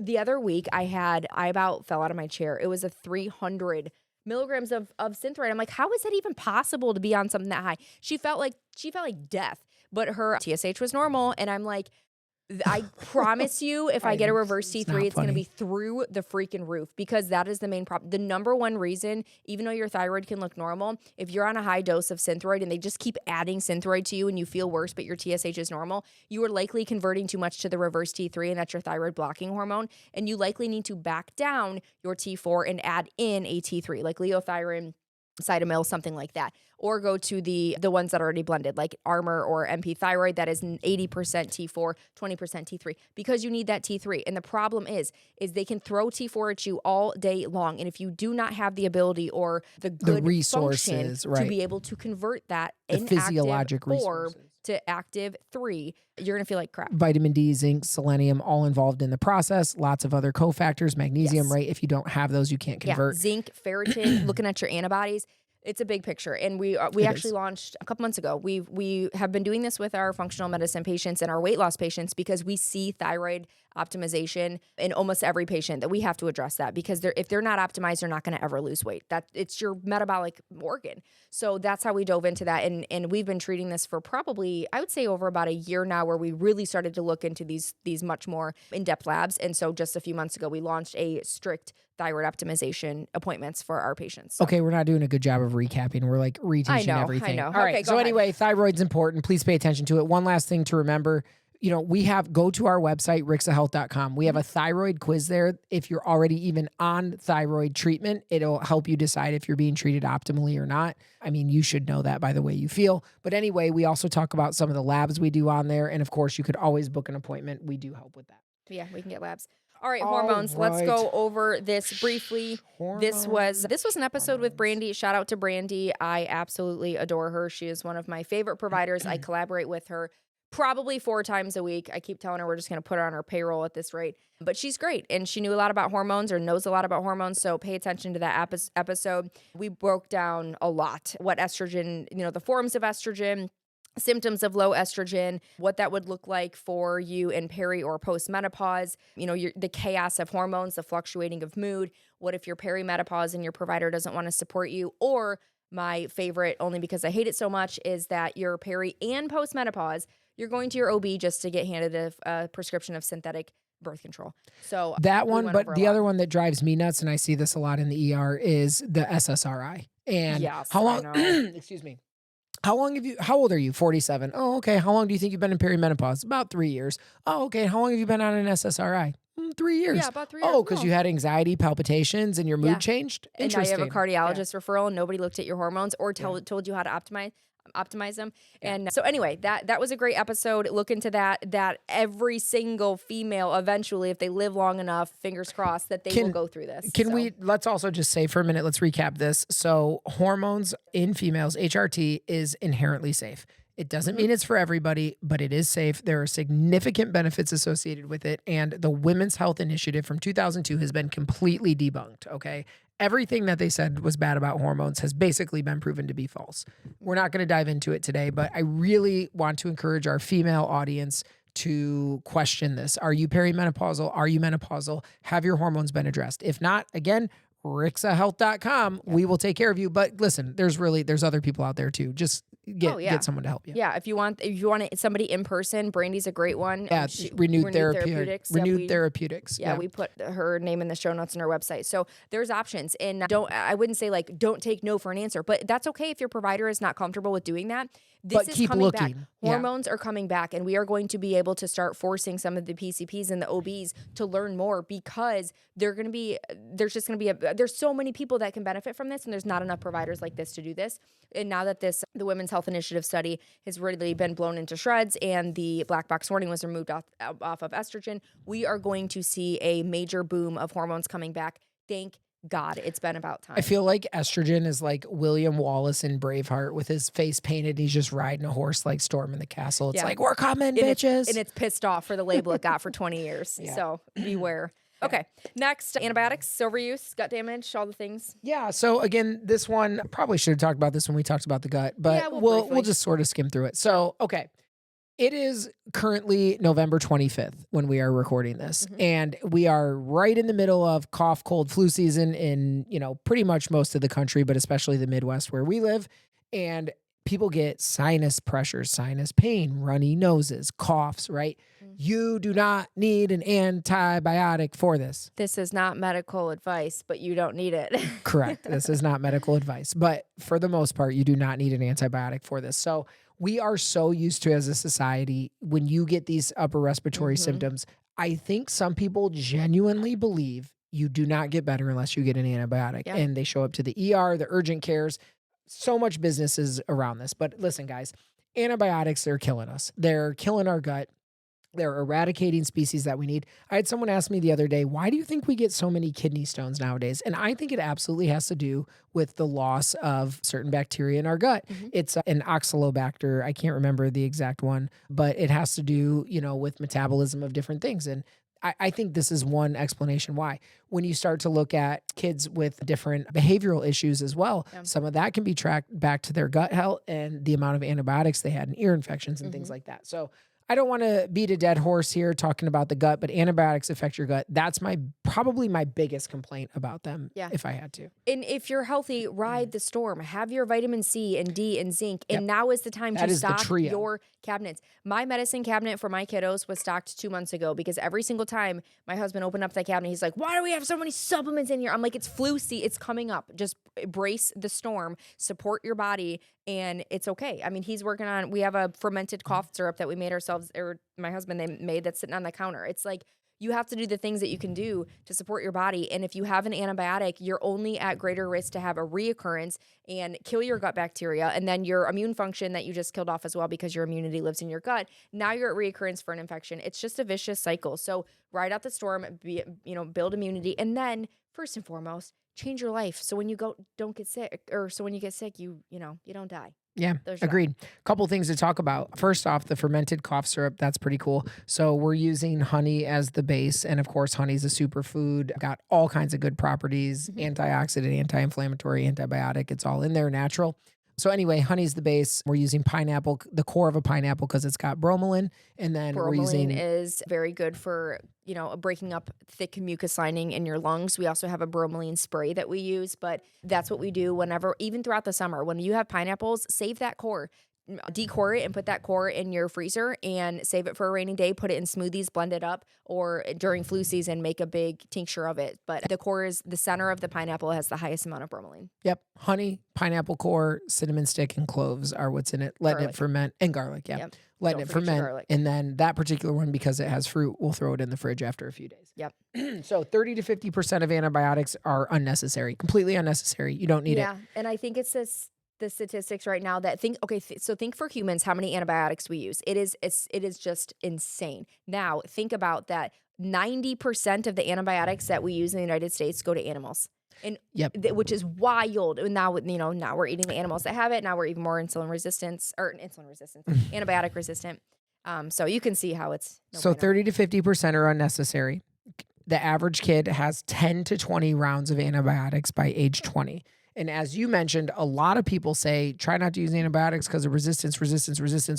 the other week I about fell out of my chair. It was a 300 milligrams of Synthroid. I'm like, how is that even possible to be on something that high? She felt like death, but her TSH was normal. And I'm like, I promise you, if I get a reverse T3, it's going to be through the freaking roof, because that is the main problem. The number one reason, even though your thyroid can look normal, if you're on a high dose of Synthroid and they just keep adding Synthroid to you and you feel worse, but your TSH is normal, you are likely converting too much to the reverse T3, and that's your thyroid blocking hormone. And you likely need to back down your T4 and add in a T3, like leothyrin, Cytomel, something like that, or go to the ones that are already blended, like Armor or MP Thyroid, that is 80% T4, 20% T3, because you need that T3. And the problem is they can throw T4 at you all day long, and if you do not have the ability or the good resources, function to be able to convert that physiologic form resources to active 3, you're going to feel like crap. Vitamin D, zinc, selenium, all involved in the process. Lots of other cofactors, magnesium, right? If you don't have those, you can't convert. Yeah, zinc, ferritin, looking at your antibodies. It's a big picture. And we actually launched a couple months ago. We have been doing this with our functional medicine patients and our weight loss patients, because we see thyroid optimization in almost every patient, that we have to address that, because if they're not optimized, they're not going to ever lose weight. That it's your metabolic organ. So that's how we dove into that. And we've been treating this for probably, I would say, over about a year now, where we really started to look into these much more in-depth labs. And so just a few months ago, we launched a strict thyroid optimization appointments for our patients. So. Okay, we're not doing a good job of recapping. We're like reteaching everything. I know. All right. So anyway, thyroid's important. Please pay attention to it. One last thing to remember. go to our website, rixahealth.com. We have a thyroid quiz there. If you're already even on thyroid treatment, it'll help you decide if you're being treated optimally or not. I mean, you should know that by the way you feel. But anyway, we also talk about some of the labs we do on there. And of course, you could always book an appointment. We do help with that. Yeah, we can get labs. All right, All hormones. Let's right. go over this briefly. This was an episode with Hormones. Brandy. Shout out to Brandy. I absolutely adore her. She is one of my favorite providers. I collaborate with her probably 4 times a week. I keep telling her we're just going to put her on our payroll at this rate. But she's great, and she knew a lot about hormones or knows a lot about hormones, so pay attention to that episode. We broke down a lot. What estrogen, the forms of estrogen, symptoms of low estrogen, what that would look like for you in peri or postmenopause, the chaos of hormones, the fluctuating of mood. What if you're perimenopause and your provider doesn't want to support you? Or my favorite, only because I hate it so much, is that you're peri and postmenopause, you're going to your OB just to get handed a prescription of synthetic birth control. So that one, but the other one that drives me nuts, and I see this a lot in the ER, is the SSRI. And yes, how long, excuse me, how old are you? 47. Oh, okay. How long do you think you've been in perimenopause? About 3 years. Oh, okay. How long have you been on an SSRI? 3 years. Yeah, about 3 years. Oh, because you had anxiety, palpitations, and your mood changed? And now you have a Interesting. cardiologist referral and nobody looked at your hormones or told you how to optimize them. And so anyway, that was a great episode. Look into that every single female eventually, if they live long enough, fingers crossed, that they will go through this. Let's also just say for a minute, let's recap this. So hormones in females, HRT is inherently safe. It doesn't mean it's for everybody, but it is safe. There are significant benefits associated with it. And the Women's Health Initiative from 2002 has been completely debunked, okay? Everything that they said was bad about hormones has basically been proven to be false. We're not going to dive into it today, but I really want to encourage our female audience to question this. Are you perimenopausal? Are you menopausal? Have your hormones been addressed? If not, again, rixahealth.com. We will take care of you. But listen, there's other people out there too. Just get someone to help you. Yeah, if you want somebody in person, Brandy's a great one. Yeah, Renewed Therapeutics. Therapeutics. Yeah, we put her name in the show notes on our website. So there's options. And I wouldn't say don't take no for an answer, but that's okay if your provider is not comfortable with doing that. This is coming back. Hormones are coming back, and we are going to be able to start forcing some of the PCPs and the OBs to learn more, because there's so many people that can benefit from this, and there's not enough providers like this to do this. And now that the Women's Health Initiative study has really been blown into shreds and the black box warning was removed off of estrogen, we are going to see a major boom of hormones coming back. Thank God, it's been about time. I feel like estrogen is like William Wallace in Braveheart with his face painted. He's just riding a horse like storming the castle. It's like, we're coming, bitches. And it's pissed off for the label it got for 20 years. So beware. Okay, next, antibiotics, overuse, gut damage, all the things. Yeah, so again, this one, probably should have talked about this when we talked about the gut, but we'll just sort of skim through it. So, okay. It is currently November 25th when we are recording this, and we are right in the middle of cough, cold, flu season in, pretty much most of the country, but especially the Midwest where we live. And people get sinus pressure, sinus pain, runny noses, coughs, right? You do not need an antibiotic for this. This is not medical advice, but you don't need it. Correct. This is not medical advice, but for the most part, you do not need an antibiotic for this. So we are so used to, as a society, when you get these upper respiratory symptoms, I think some people genuinely believe you do not get better unless you get an antibiotic. Yeah. And they show up to the ER, the urgent cares. So much business is around this. But listen, guys, antibiotics, they're killing us. They're killing our gut. They're eradicating species that we need. I had someone ask me the other day, why do you think we get so many kidney stones nowadays? And I think it absolutely has to do with the loss of certain bacteria in our gut. It's an oxalobacter. I can't remember the exact one, but it has to do, with metabolism of different things. And I think this is one explanation why. When you start to look at kids with different behavioral issues as well, some of that can be tracked back to their gut health and the amount of antibiotics they had and ear infections and things like that. So I don't want to beat a dead horse here talking about the gut, but antibiotics affect your gut. That's my probably my biggest complaint about them Yeah. if I had to. And if you're healthy, ride the storm. Have your vitamin C and D and zinc. Yep. And now is the time That to is the stock trio. your cabinets. My medicine cabinet for my kiddos was stocked 2 months ago because every single time my husband opened up that cabinet, he's like, why do we have so many supplements in here? I'm like, it's flu season. It's coming up. Just brace the storm, support your body, and it's okay. I mean, he's working on, we have a fermented cough syrup that we made ourselves, or my husband, they made, that's sitting on the counter. It's like, you have to do the things that you can do to support your body. And if you have an antibiotic, you're only at greater risk to have a reoccurrence and kill your gut bacteria. And then your immune function that you just killed off as well, because your immunity lives in your gut. Now you're at reoccurrence for an infection. It's just a vicious cycle. So ride out the storm, build immunity. And then first and foremost, change your life. So when you don't get sick, or so when you get sick, you don't die. Yeah, agreed. Couple things to talk about. First off, the fermented cough syrup, that's pretty cool. So we're using honey as the base. And of course, honey's a superfood, got all kinds of good properties, antioxidant, anti-inflammatory, antibiotic. It's all in there, natural. So anyway, honey's the base. We're using pineapple, the core of a pineapple, because it's got bromelain. And then we're using... is very good for, breaking up thick mucus lining in your lungs. We also have a bromelain spray that we use, but that's what we do whenever, even throughout the summer, when you have pineapples, save that core. Decore it and put that core in your freezer and save it for a rainy day. Put it in smoothies, blend it up, or during flu season, make a big tincture of it. But the core is the center of the pineapple, has the highest amount of bromelain. Yep. Honey, pineapple core, cinnamon stick, and cloves are what's in it. Letting it ferment, and garlic. Yeah. Yep. Letting Don't it forget your ferment. garlic. And then that particular one, because it has fruit, we'll throw it in the fridge after a few days. Yep. So 30 to 50% of antibiotics are unnecessary, completely unnecessary. You don't need it. Yeah. And I think it's the statistics right now that think for humans how many antibiotics we use. It is just insane. Now think about that. 90% of the antibiotics that we use in the United States go to animals. And which is wild. And now we're eating the animals that have it. Now we're even more antibiotic resistant. So you can see how it's 30 to 50% are unnecessary. The average kid has 10 to 20 rounds of antibiotics by age 20. And as you mentioned, a lot of people say, try not to use antibiotics because of resistance.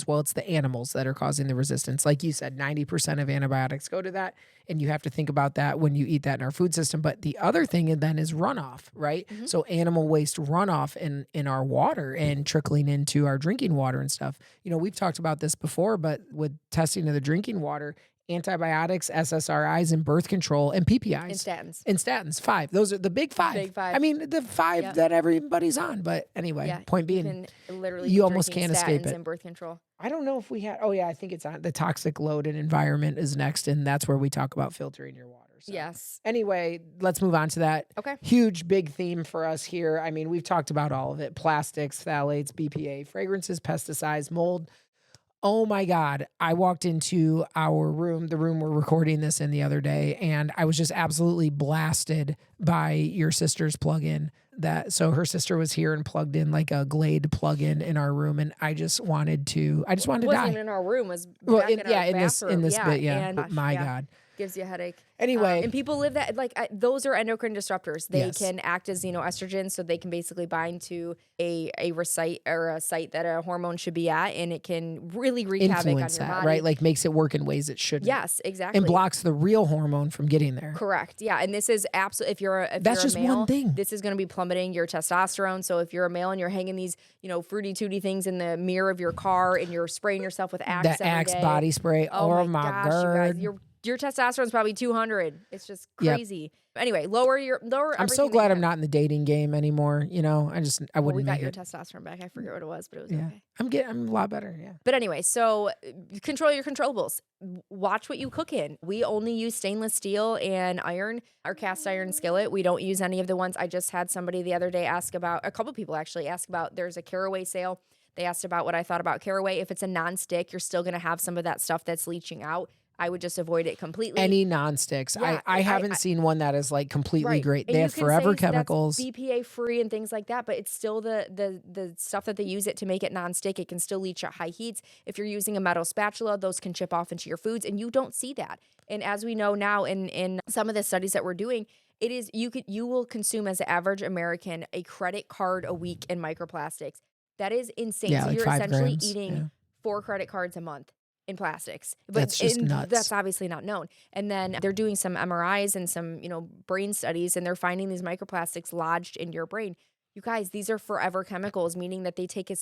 Well, it's the animals that are causing the resistance. Like you said, 90% of antibiotics go to that. And you have to think about that when you eat that in our food system. But the other thing then is runoff, right? Mm-hmm. So animal waste runoff in our water and trickling into our drinking water and stuff. We've talked about this before, but with testing of the drinking water, antibiotics, SSRIs, and birth control, and PPIs. And statins. 5. Those are the big 5. Big 5. I mean, the 5 that everybody's on. But anyway, point being, you almost can't escape it. And birth control. I don't know if we had, I think it's on the toxic load and environment is next. And that's where we talk about filtering your water. So. Yes. Anyway, let's move on to that. Okay. Huge, big theme for us here. I mean, we've talked about all of it. Plastics, phthalates, BPA, fragrances, pesticides, mold. Oh my God. I walked into our room, the room we're recording this in the other day, and I was just absolutely blasted by your sister's plug-in. So her sister was here and plugged in like a Glade plug-in in our room, and I just wanted to die. It wasn't even in our room, was back in our bathroom. in this bit, yeah. And, my God. Gives you a headache. Anyway. And people live that, those are endocrine disruptors. They can act as, estrogen, so they can basically bind to a site that a hormone should be at, and it can really wreak havoc on your body. Right? Like makes it work in ways it shouldn't. Yes, exactly. And blocks the real hormone from getting there. Correct. Yeah. And this is absolutely, if you're a male, one thing. This is going to be plummeting your testosterone. So if you're a male and you're hanging these, fruity tooty things in the mirror of your car and you're spraying yourself with Axe the Axe body spray. Oh my gosh, God. you guys, your testosterone's probably 200. It's just crazy. Yep. Anyway, lower. I'm so glad I'm not in the dating game anymore. I wouldn't. We got your testosterone back. I forget what it was, but it was okay. I'm a lot better. Yeah. But anyway, so control your controllables. Watch what you cook in. We only use stainless steel and iron, our cast iron skillet. We don't use any of the ones. I just had somebody the other day a couple people actually ask about, there's a caraway sale. They asked about what I thought about caraway. If it's a nonstick, you're still going to have some of that stuff that's leaching out. I would just avoid it completely. Any nonsticks. Yeah, I haven't seen one that is like completely great. And they have forever chemicals. That's BPA free and things like that, but it's still the stuff that they use it to make it nonstick. It can still leach at high heats. If you're using a metal spatula, those can chip off into your foods, and you don't see that. And as we know now in some of the studies that we're doing, it is you will consume as an average American a credit card a week in microplastics. That is insane. Yeah, so like you're 5 essentially grams. eating 4 credit cards a month. in plastics. That's just nuts. That's obviously not known. And then they're doing some MRIs and some, brain studies, and they're finding these microplastics lodged in your brain. You guys, these are forever chemicals, meaning that they take a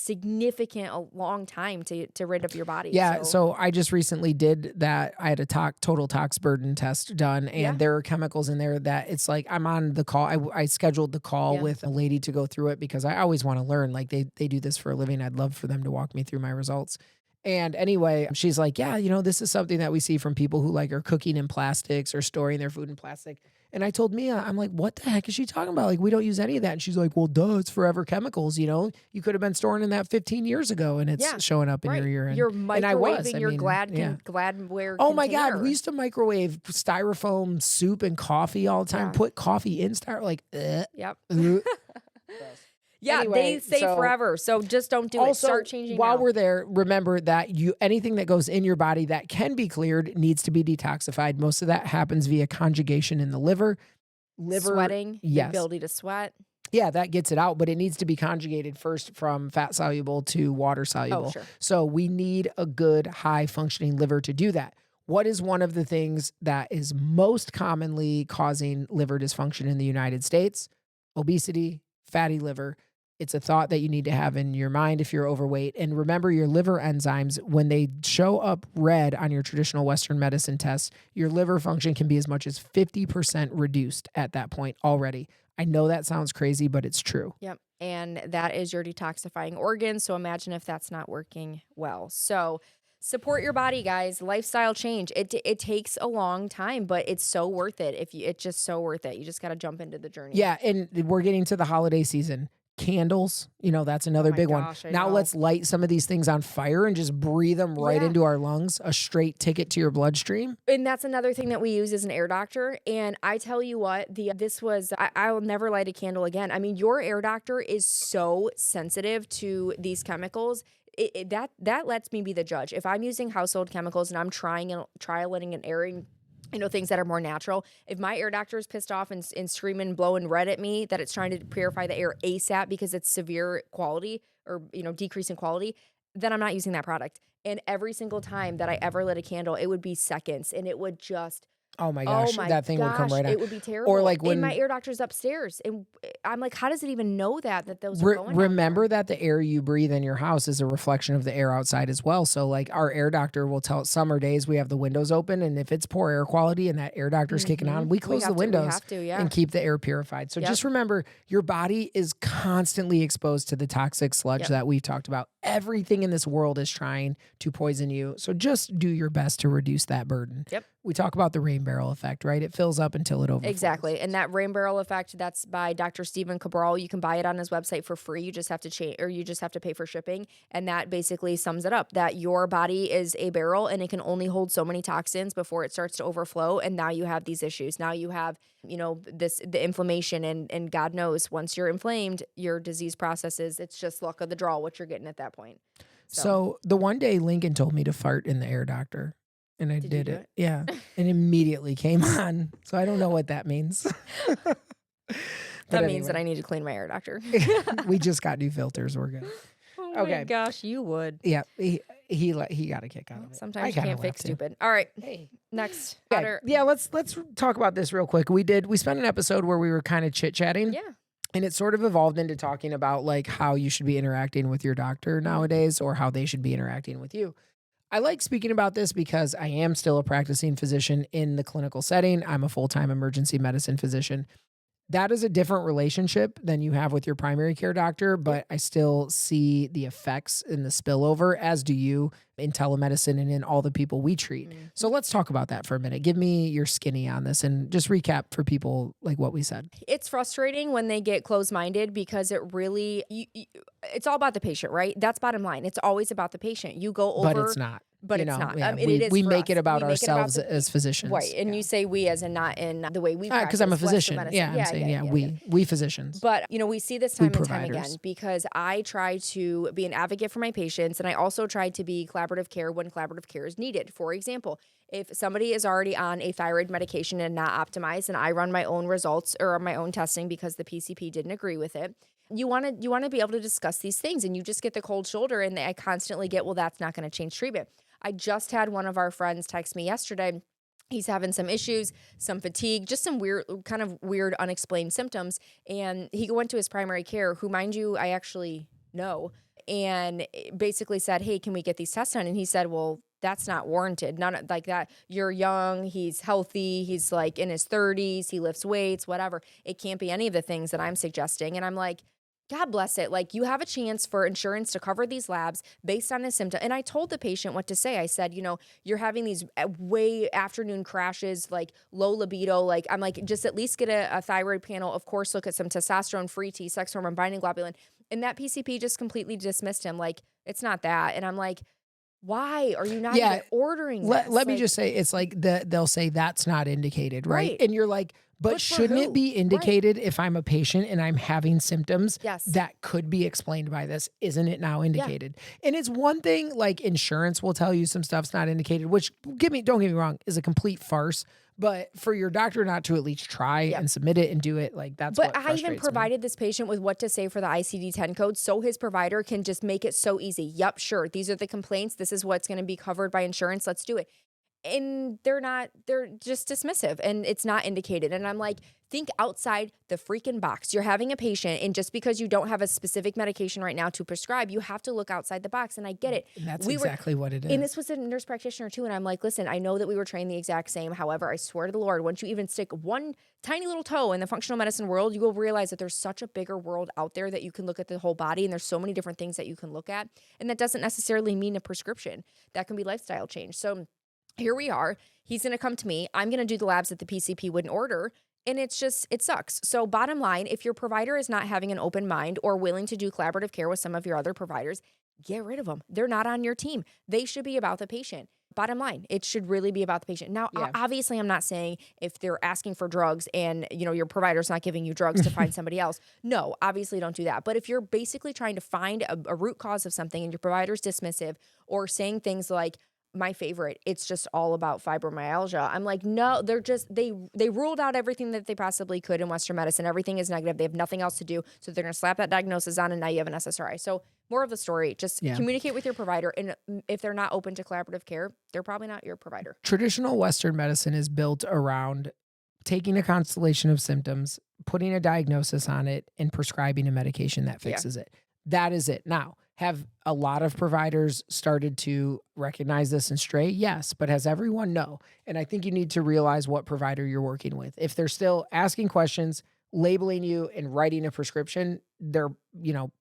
long time to rid of your body. Yeah, so I just recently did that. I had a total tox burden test done, and there are chemicals in there that it's like I'm on the call. I scheduled the call with a lady to go through it because I always want to learn. Like they do this for a living. I'd love for them to walk me through my results. And anyway, she's like, yeah, this is something that we see from people who like are cooking in plastics or storing their food in plastic. And I told Mia, I'm like, what the heck is she talking about? Like, we don't use any of that. And she's like, well, duh, it's forever chemicals. You could have been storing in that 15 years ago, and it's showing up in your urine. You're and I was. microwaving your Gladware Oh my container. God, we used to microwave styrofoam soup and coffee all the time. Put coffee in Yep. Anyway, they say forever, so just don't do it. Start changing while now. we're there, remember that anything that goes in your body that can be cleared needs to be detoxified. Most of that happens via conjugation in the liver. Sweating, the ability to sweat. Yeah, that gets it out, but it needs to be conjugated first from fat soluble to water soluble. Oh, sure. So we need a good high functioning liver to do that. What is one of the things that is most commonly causing liver dysfunction in the United States? Obesity, fatty liver. It's a thought that you need to have in your mind if you're overweight. And remember, your liver enzymes, when they show up red on your traditional Western medicine tests, your liver function can be as much as 50% reduced at that point already. I know that sounds crazy, but it's true. Yep. And that is your detoxifying organ. So imagine if that's not working well. So support your body, guys. Lifestyle change. It takes a long time, but it's so worth it. It's just so worth it. You just got to jump into the journey. Yeah. And we're getting to the holiday season. Candles, that's another big one. Now let's light some of these things on fire and just breathe them right into our lungs, a straight ticket to your bloodstream. And that's another thing that we use as an air doctor. And I tell you what, I will never light a candle again. I mean, your air doctor is so sensitive to these chemicals. That lets me be the judge. If I'm using household chemicals and I'm trialing and airing, things that are more natural. If my air doctor is pissed off and screaming, blowing red at me that it's trying to purify the air ASAP because it's severe quality or, decrease in quality, then I'm not using that product. And every single time that I ever lit a candle, it would be seconds and it would just... Oh my gosh, that thing would come right out. It would be terrible. Or like when and my air doctor's upstairs, and I'm like, how does it even know that those are going? Remember that the air you breathe in your house is a reflection of the air outside as well. So like our air doctor will tell summer days we have the windows open, and if it's poor air quality and that air doctor's kicking on, we close the windows and keep the air purified. So just remember, your body is constantly exposed to the toxic sludge that we've talked about. Everything in this world is trying to poison you. So just do your best to reduce that burden. Yep. We talk about the rain barrel effect, right? It fills up until it overflows. Exactly. And that rain barrel effect, that's by Dr. Stephen Cabral. You can buy it on his website for free. You just have to pay for shipping. And that basically sums it up, that your body is a barrel and it can only hold so many toxins before it starts to overflow. And now you have these issues. Now you have, the inflammation, and God knows once you're inflamed, your disease processes, it's just luck of the draw what you're getting at that point. So the one day Lincoln told me to fart in the air doctor. And I did it. Yeah. And immediately came on. So I don't know what that means. That means that I need to clean my air doctor. We just got new filters. We're good. Oh my gosh, you would. Yeah. He got a kick out of it. Sometimes you can't fix stupid. All right. Hey. Next. Yeah, let's talk about this real quick. We spent an episode where we were kind of chit-chatting. Yeah. And it sort of evolved into talking about like how you should be interacting with your doctor nowadays, or how they should be interacting with you. I like speaking about this because I am still a practicing physician in the clinical setting. I'm a full-time emergency medicine physician. That is a different relationship than you have with your primary care doctor, but I still see the effects in the spillover, as do you, in telemedicine and in all the people we treat. Mm-hmm. So let's talk about that for a minute. Give me your skinny on this and just recap for people like what we said. It's frustrating when they get closed-minded because it really, it's all about the patient, right? That's bottom line. It's always about the patient. You go over. But it's not. But it's not. Yeah, it is we make us. it about ourselves as physicians. Right. And you say we as in not in the way we practice. Because I'm a physician. Yeah, I'm saying we physicians. But, we see this time and time again because I try to be an advocate for my patients, and I also try to be collaborative care when collaborative care is needed. For example, if somebody is already on a thyroid medication and not optimized, and I run my own results or my own testing because the PCP didn't agree with it, you want to be able to discuss these things, and you just get the cold shoulder, and I constantly get, well, that's not going to change treatment. I just had one of our friends text me yesterday. He's having some issues, some fatigue, just some weird, kind of weird, unexplained symptoms. And he went to his primary care, who, mind you, I actually know, and basically said, "Hey, can we get these tests done?" And he said, "Well, that's not warranted. None like that. You're young. He's healthy. He's like in his 30s. He lifts weights, whatever. It can't be any of the things that I'm suggesting." And I'm like, God bless it. Like, you have a chance for insurance to cover these labs based on a symptom. And I told the patient what to say. I said, you're having these way afternoon crashes, like low libido. Like, I'm like, just at least get a thyroid panel. Of course, look at some testosterone, free T, sex hormone binding globulin. And that PCP just completely dismissed him. Like, it's not that. And I'm like, why are you not Yeah. even ordering this? Let me Like, just say, it's like they'll say that's not indicated, right? Right. And you're like, but But for shouldn't it who? be Right. indicated if I'm a patient and I'm having symptoms Yes. that could be explained by this? Isn't it now Yeah. indicated? And it's one thing, like insurance will tell you some stuff's not indicated, which don't get me wrong, is a complete farce. But for your doctor not to at least try Yep. and submit it and do it, like that's But what I even frustrates me. provided this patient with what to say for the ICD-10 code, so his provider can just make it so easy. Yep, sure. These are the complaints. This is what's going to be covered by insurance. Let's do it. And they're just dismissive, and it's not indicated. And I'm like, think outside the freaking box. You're having a patient, and just because you don't have a specific medication right now to prescribe, you have to look outside the box. And I get it. And that's We were- exactly what it is. And this was a nurse practitioner too. And I'm like, listen, I know that we were trained the exact same. However, I swear to the Lord, once you even stick one tiny little toe in the functional medicine world, you will realize that there's such a bigger world out there that you can look at the whole body. And there's so many different things that you can look at. And that doesn't necessarily mean a prescription. That can be lifestyle change. So here we are. He's going to come to me. I'm going to do the labs that the PCP wouldn't order. And it sucks. So bottom line, if your provider is not having an open mind or willing to do collaborative care with some of your other providers, get rid of them. They're not on your team. They should be about the patient. Bottom line, it should really be about the patient. Now, Yeah. obviously, I'm not saying if they're asking for drugs and, your provider's not giving you drugs to find somebody else. No, obviously don't do that. But if you're basically trying to find a root cause of something and your provider's dismissive or saying things like, my favorite, it's just all about fibromyalgia. I'm like, no, they ruled out everything that they possibly could in Western medicine. Everything is negative. They have nothing else to do. So they're going to slap that diagnosis on, and now you have an SSRI. So more of the story, just communicate with your provider. And if they're not open to collaborative care, they're probably not your provider. Traditional Western medicine is built around taking a constellation of symptoms, putting a diagnosis on it, and prescribing a medication that fixes it. That is it. Now, have a lot of providers started to recognize this and stray? Yes, but has everyone? No. And I think you need to realize what provider you're working with. If they're still asking questions, labeling you, and writing a prescription, they're,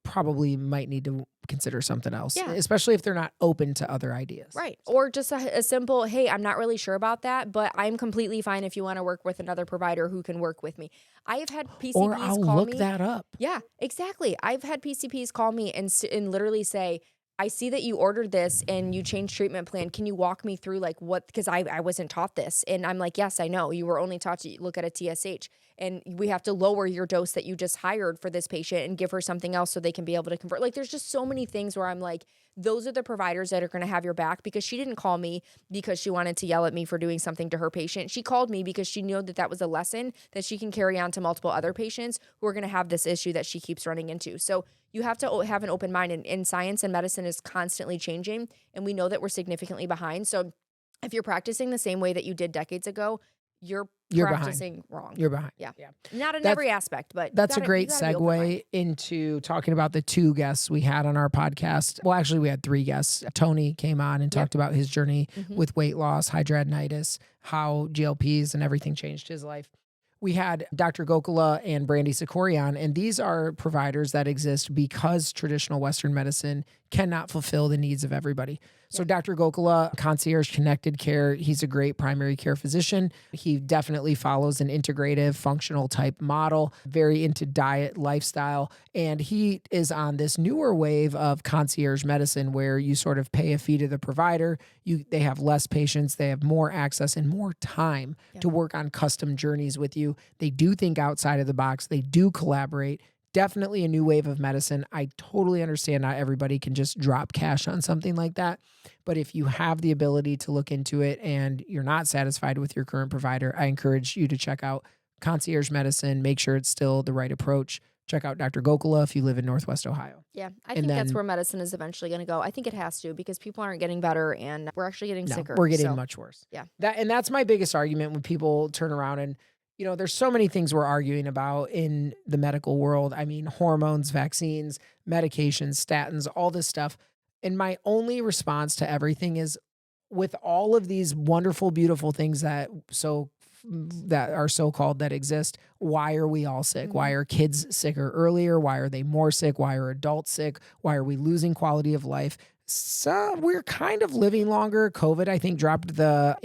probably might need to consider something else, especially if they're not open to other ideas. Right. Or just a simple, hey, I'm not really sure about that, but I'm completely fine if you want to work with another provider who can work with me. I have had PCPs Or I'll call look me. that up. Yeah, exactly. I've had PCPs call me and literally say, I see that you ordered this and you changed treatment plan. Can you walk me through like what, because I wasn't taught this. And I'm like, yes, I know. You were only taught to look at a TSH, and we have to lower your dose that you just hired for this patient and give her something else so they can be able to convert. Like, there's just so many things where I'm like, those are the providers that are going to have your back, because she didn't call me because she wanted to yell at me for doing something to her patient. She called me because she knew that that was a lesson that she can carry on to multiple other patients who are going to have this issue that she keeps running into. So you have to have an open mind, and science and medicine is constantly changing, and we know that we're significantly behind. So if you're practicing the same way that you did decades ago, you're practicing wrong. You're behind. Yeah. Not in every aspect, but that's a great you gotta be open-minded. segue into talking about the two guests we had on our podcast. Well, actually, we had three guests. Tony came on and talked about his journey with weight loss, hidradenitis, how GLPs and everything changed his life. We had Dr. Gokula and Brandy Sikorian, and these are providers that exist because traditional Western medicine cannot fulfill the needs of everybody. So Dr. Gokula, concierge connected care, he's a great primary care physician. He definitely follows an integrative functional type model, very into diet, lifestyle, and he is on this newer wave of concierge medicine where you sort of pay a fee to the provider. They have less patients, they have more access and more time to work on custom journeys with you. They do think outside of the box, they do collaborate. Definitely a new wave of medicine. I totally understand not everybody can just drop cash on something like that. But if you have the ability to look into it and you're not satisfied with your current provider, I encourage you to check out concierge medicine. Make sure it's still the right approach. check out Dr. Gokula if you live in Northwest Ohio. Yeah, I And think that's then- where medicine is eventually going to go. I think it has to, because people aren't getting better and we're actually getting No, sicker. we're getting so, much worse. yeah. And that's my biggest argument when people turn around and, there's so many things we're arguing about in the medical world. I mean, hormones, vaccines, medications, statins, all this stuff. And my only response to everything is, with all of these wonderful, beautiful things that are so-called that exist, why are we all sick? Why are kids sicker earlier? Why are they more sick? Why are adults sick? Why are we losing quality of life? So we're kind of living longer. COVID, I think, dropped the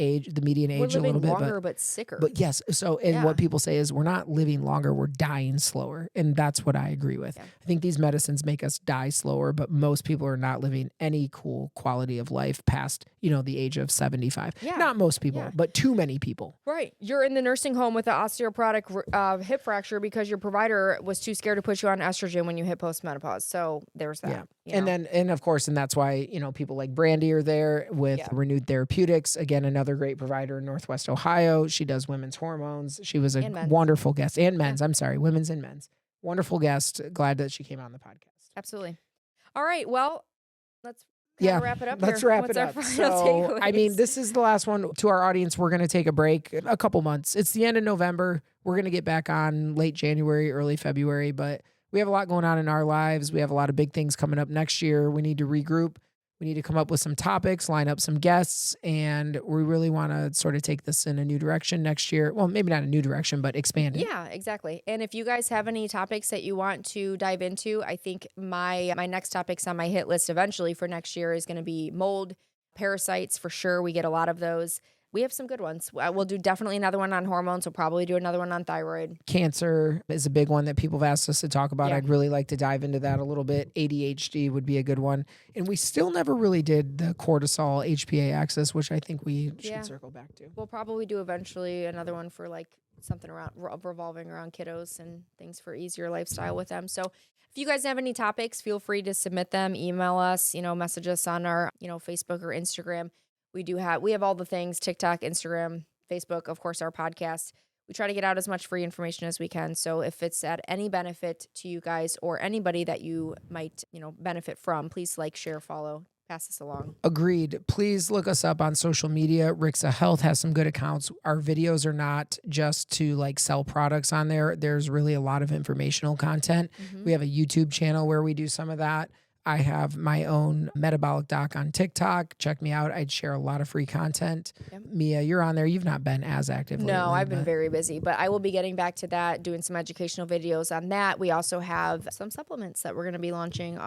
median We're age a living little bit, longer but sicker. but yes. So, and what people say is we're not living longer, we're dying slower. And that's what I agree with. Yeah. I think these medicines make us die slower, but most people are not living any cool quality of life past, the age of 75. Yeah. Not most people, Yeah. but too many people. Right. You're in the nursing home with an osteoporotic hip fracture because your provider was too scared to put you on estrogen when you hit postmenopause. So there's that. Yeah. And of course, and that's why, people like Brandy are there with Renewed Therapeutics. Again, another great provider in Northwest Ohio. She does women's hormones. She was a wonderful guest, and men's. I'm sorry, women's and men's. Wonderful guest. Glad that she came on the podcast. Absolutely. All right. Well, let's wrap it up. Let's here. wrap What's it our up. final So, I mean, takeaways? this is the last one. To our audience, we're going to take a break, a couple months. It's the end of November. We're going to get back on late January, early February, but we have a lot going on in our lives. We have a lot of big things coming up next year. We need to regroup. We need to come up with some topics, line up some guests, and we really want to sort of take this in a new direction next year. Well, maybe not a new direction, but expand it. Yeah, exactly. And if you guys have any topics that you want to dive into, I think my next topics on my hit list eventually for next year is going to be mold, parasites for sure. We get a lot of those. We have some good ones. We'll do definitely another one on hormones. We'll probably do another one on thyroid. Cancer is a big one that people have asked us to talk about. Yeah. I'd really like to dive into that a little bit. ADHD would be a good one. And we still never really did the cortisol HPA axis, which I think we should circle back to. We'll probably do eventually another one for like something around revolving around kiddos and things for easier lifestyle with them. So if you guys have any topics, feel free to submit them, email us, message us on our, Facebook or Instagram. We have all the things: TikTok, Instagram, Facebook, of course, our podcast. We try to get out as much free information as we can. So if it's at any benefit to you guys or anybody that you might, benefit from, please like, share, follow, pass this along. Agreed. Please look us up on social media. Rixa Health has some good accounts. Our videos are not just to like sell products on there. There's really a lot of informational content. We have a YouTube channel where we do some of that. I have my own metabolic doc on TikTok. Check me out. I'd share a lot of free content. Yep. Mia, you're on there. You've not been as active lately. No, I've been very busy, but I will be getting back to that, doing some educational videos on that. We also have some supplements that we're going to be launching.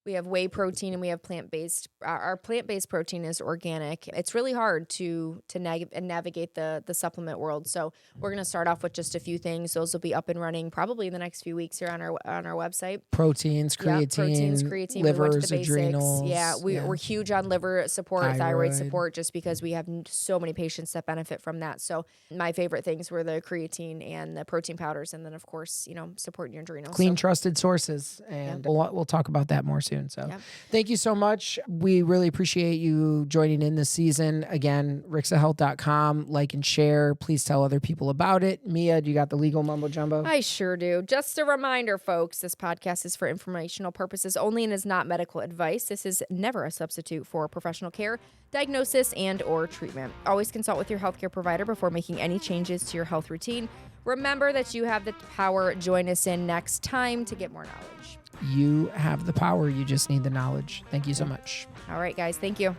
We have whey protein and we have plant-based. Our plant-based protein is organic. It's really hard to navigate the supplement world. So we're going to start off with just a few things. Those will be up and running probably in the next few weeks here on our website. Proteins, creatine, livers, adrenals. Yeah, we're huge on liver support, thyroid Thyroid. support, just because we have so many patients that benefit from that. So my favorite things were the creatine and the protein powders, and then of course, supporting your adrenals. Clean, trusted sources. And we'll talk about that more soon. So thank you so much. We really appreciate you joining in this season. Again, rixahealth.com, like and share. Please tell other people about it. Mia, do you got the legal mumbo jumbo? I sure do. Just a reminder, folks, this podcast is for informational purposes only and is not medical advice. This is never a substitute for professional care, diagnosis, and or treatment. Always consult with your healthcare provider before making any changes to your health routine. Remember that you have the power. Join us in next time to get more knowledge. You have the power. You just need the knowledge. Thank you so much. All right, guys. Thank you.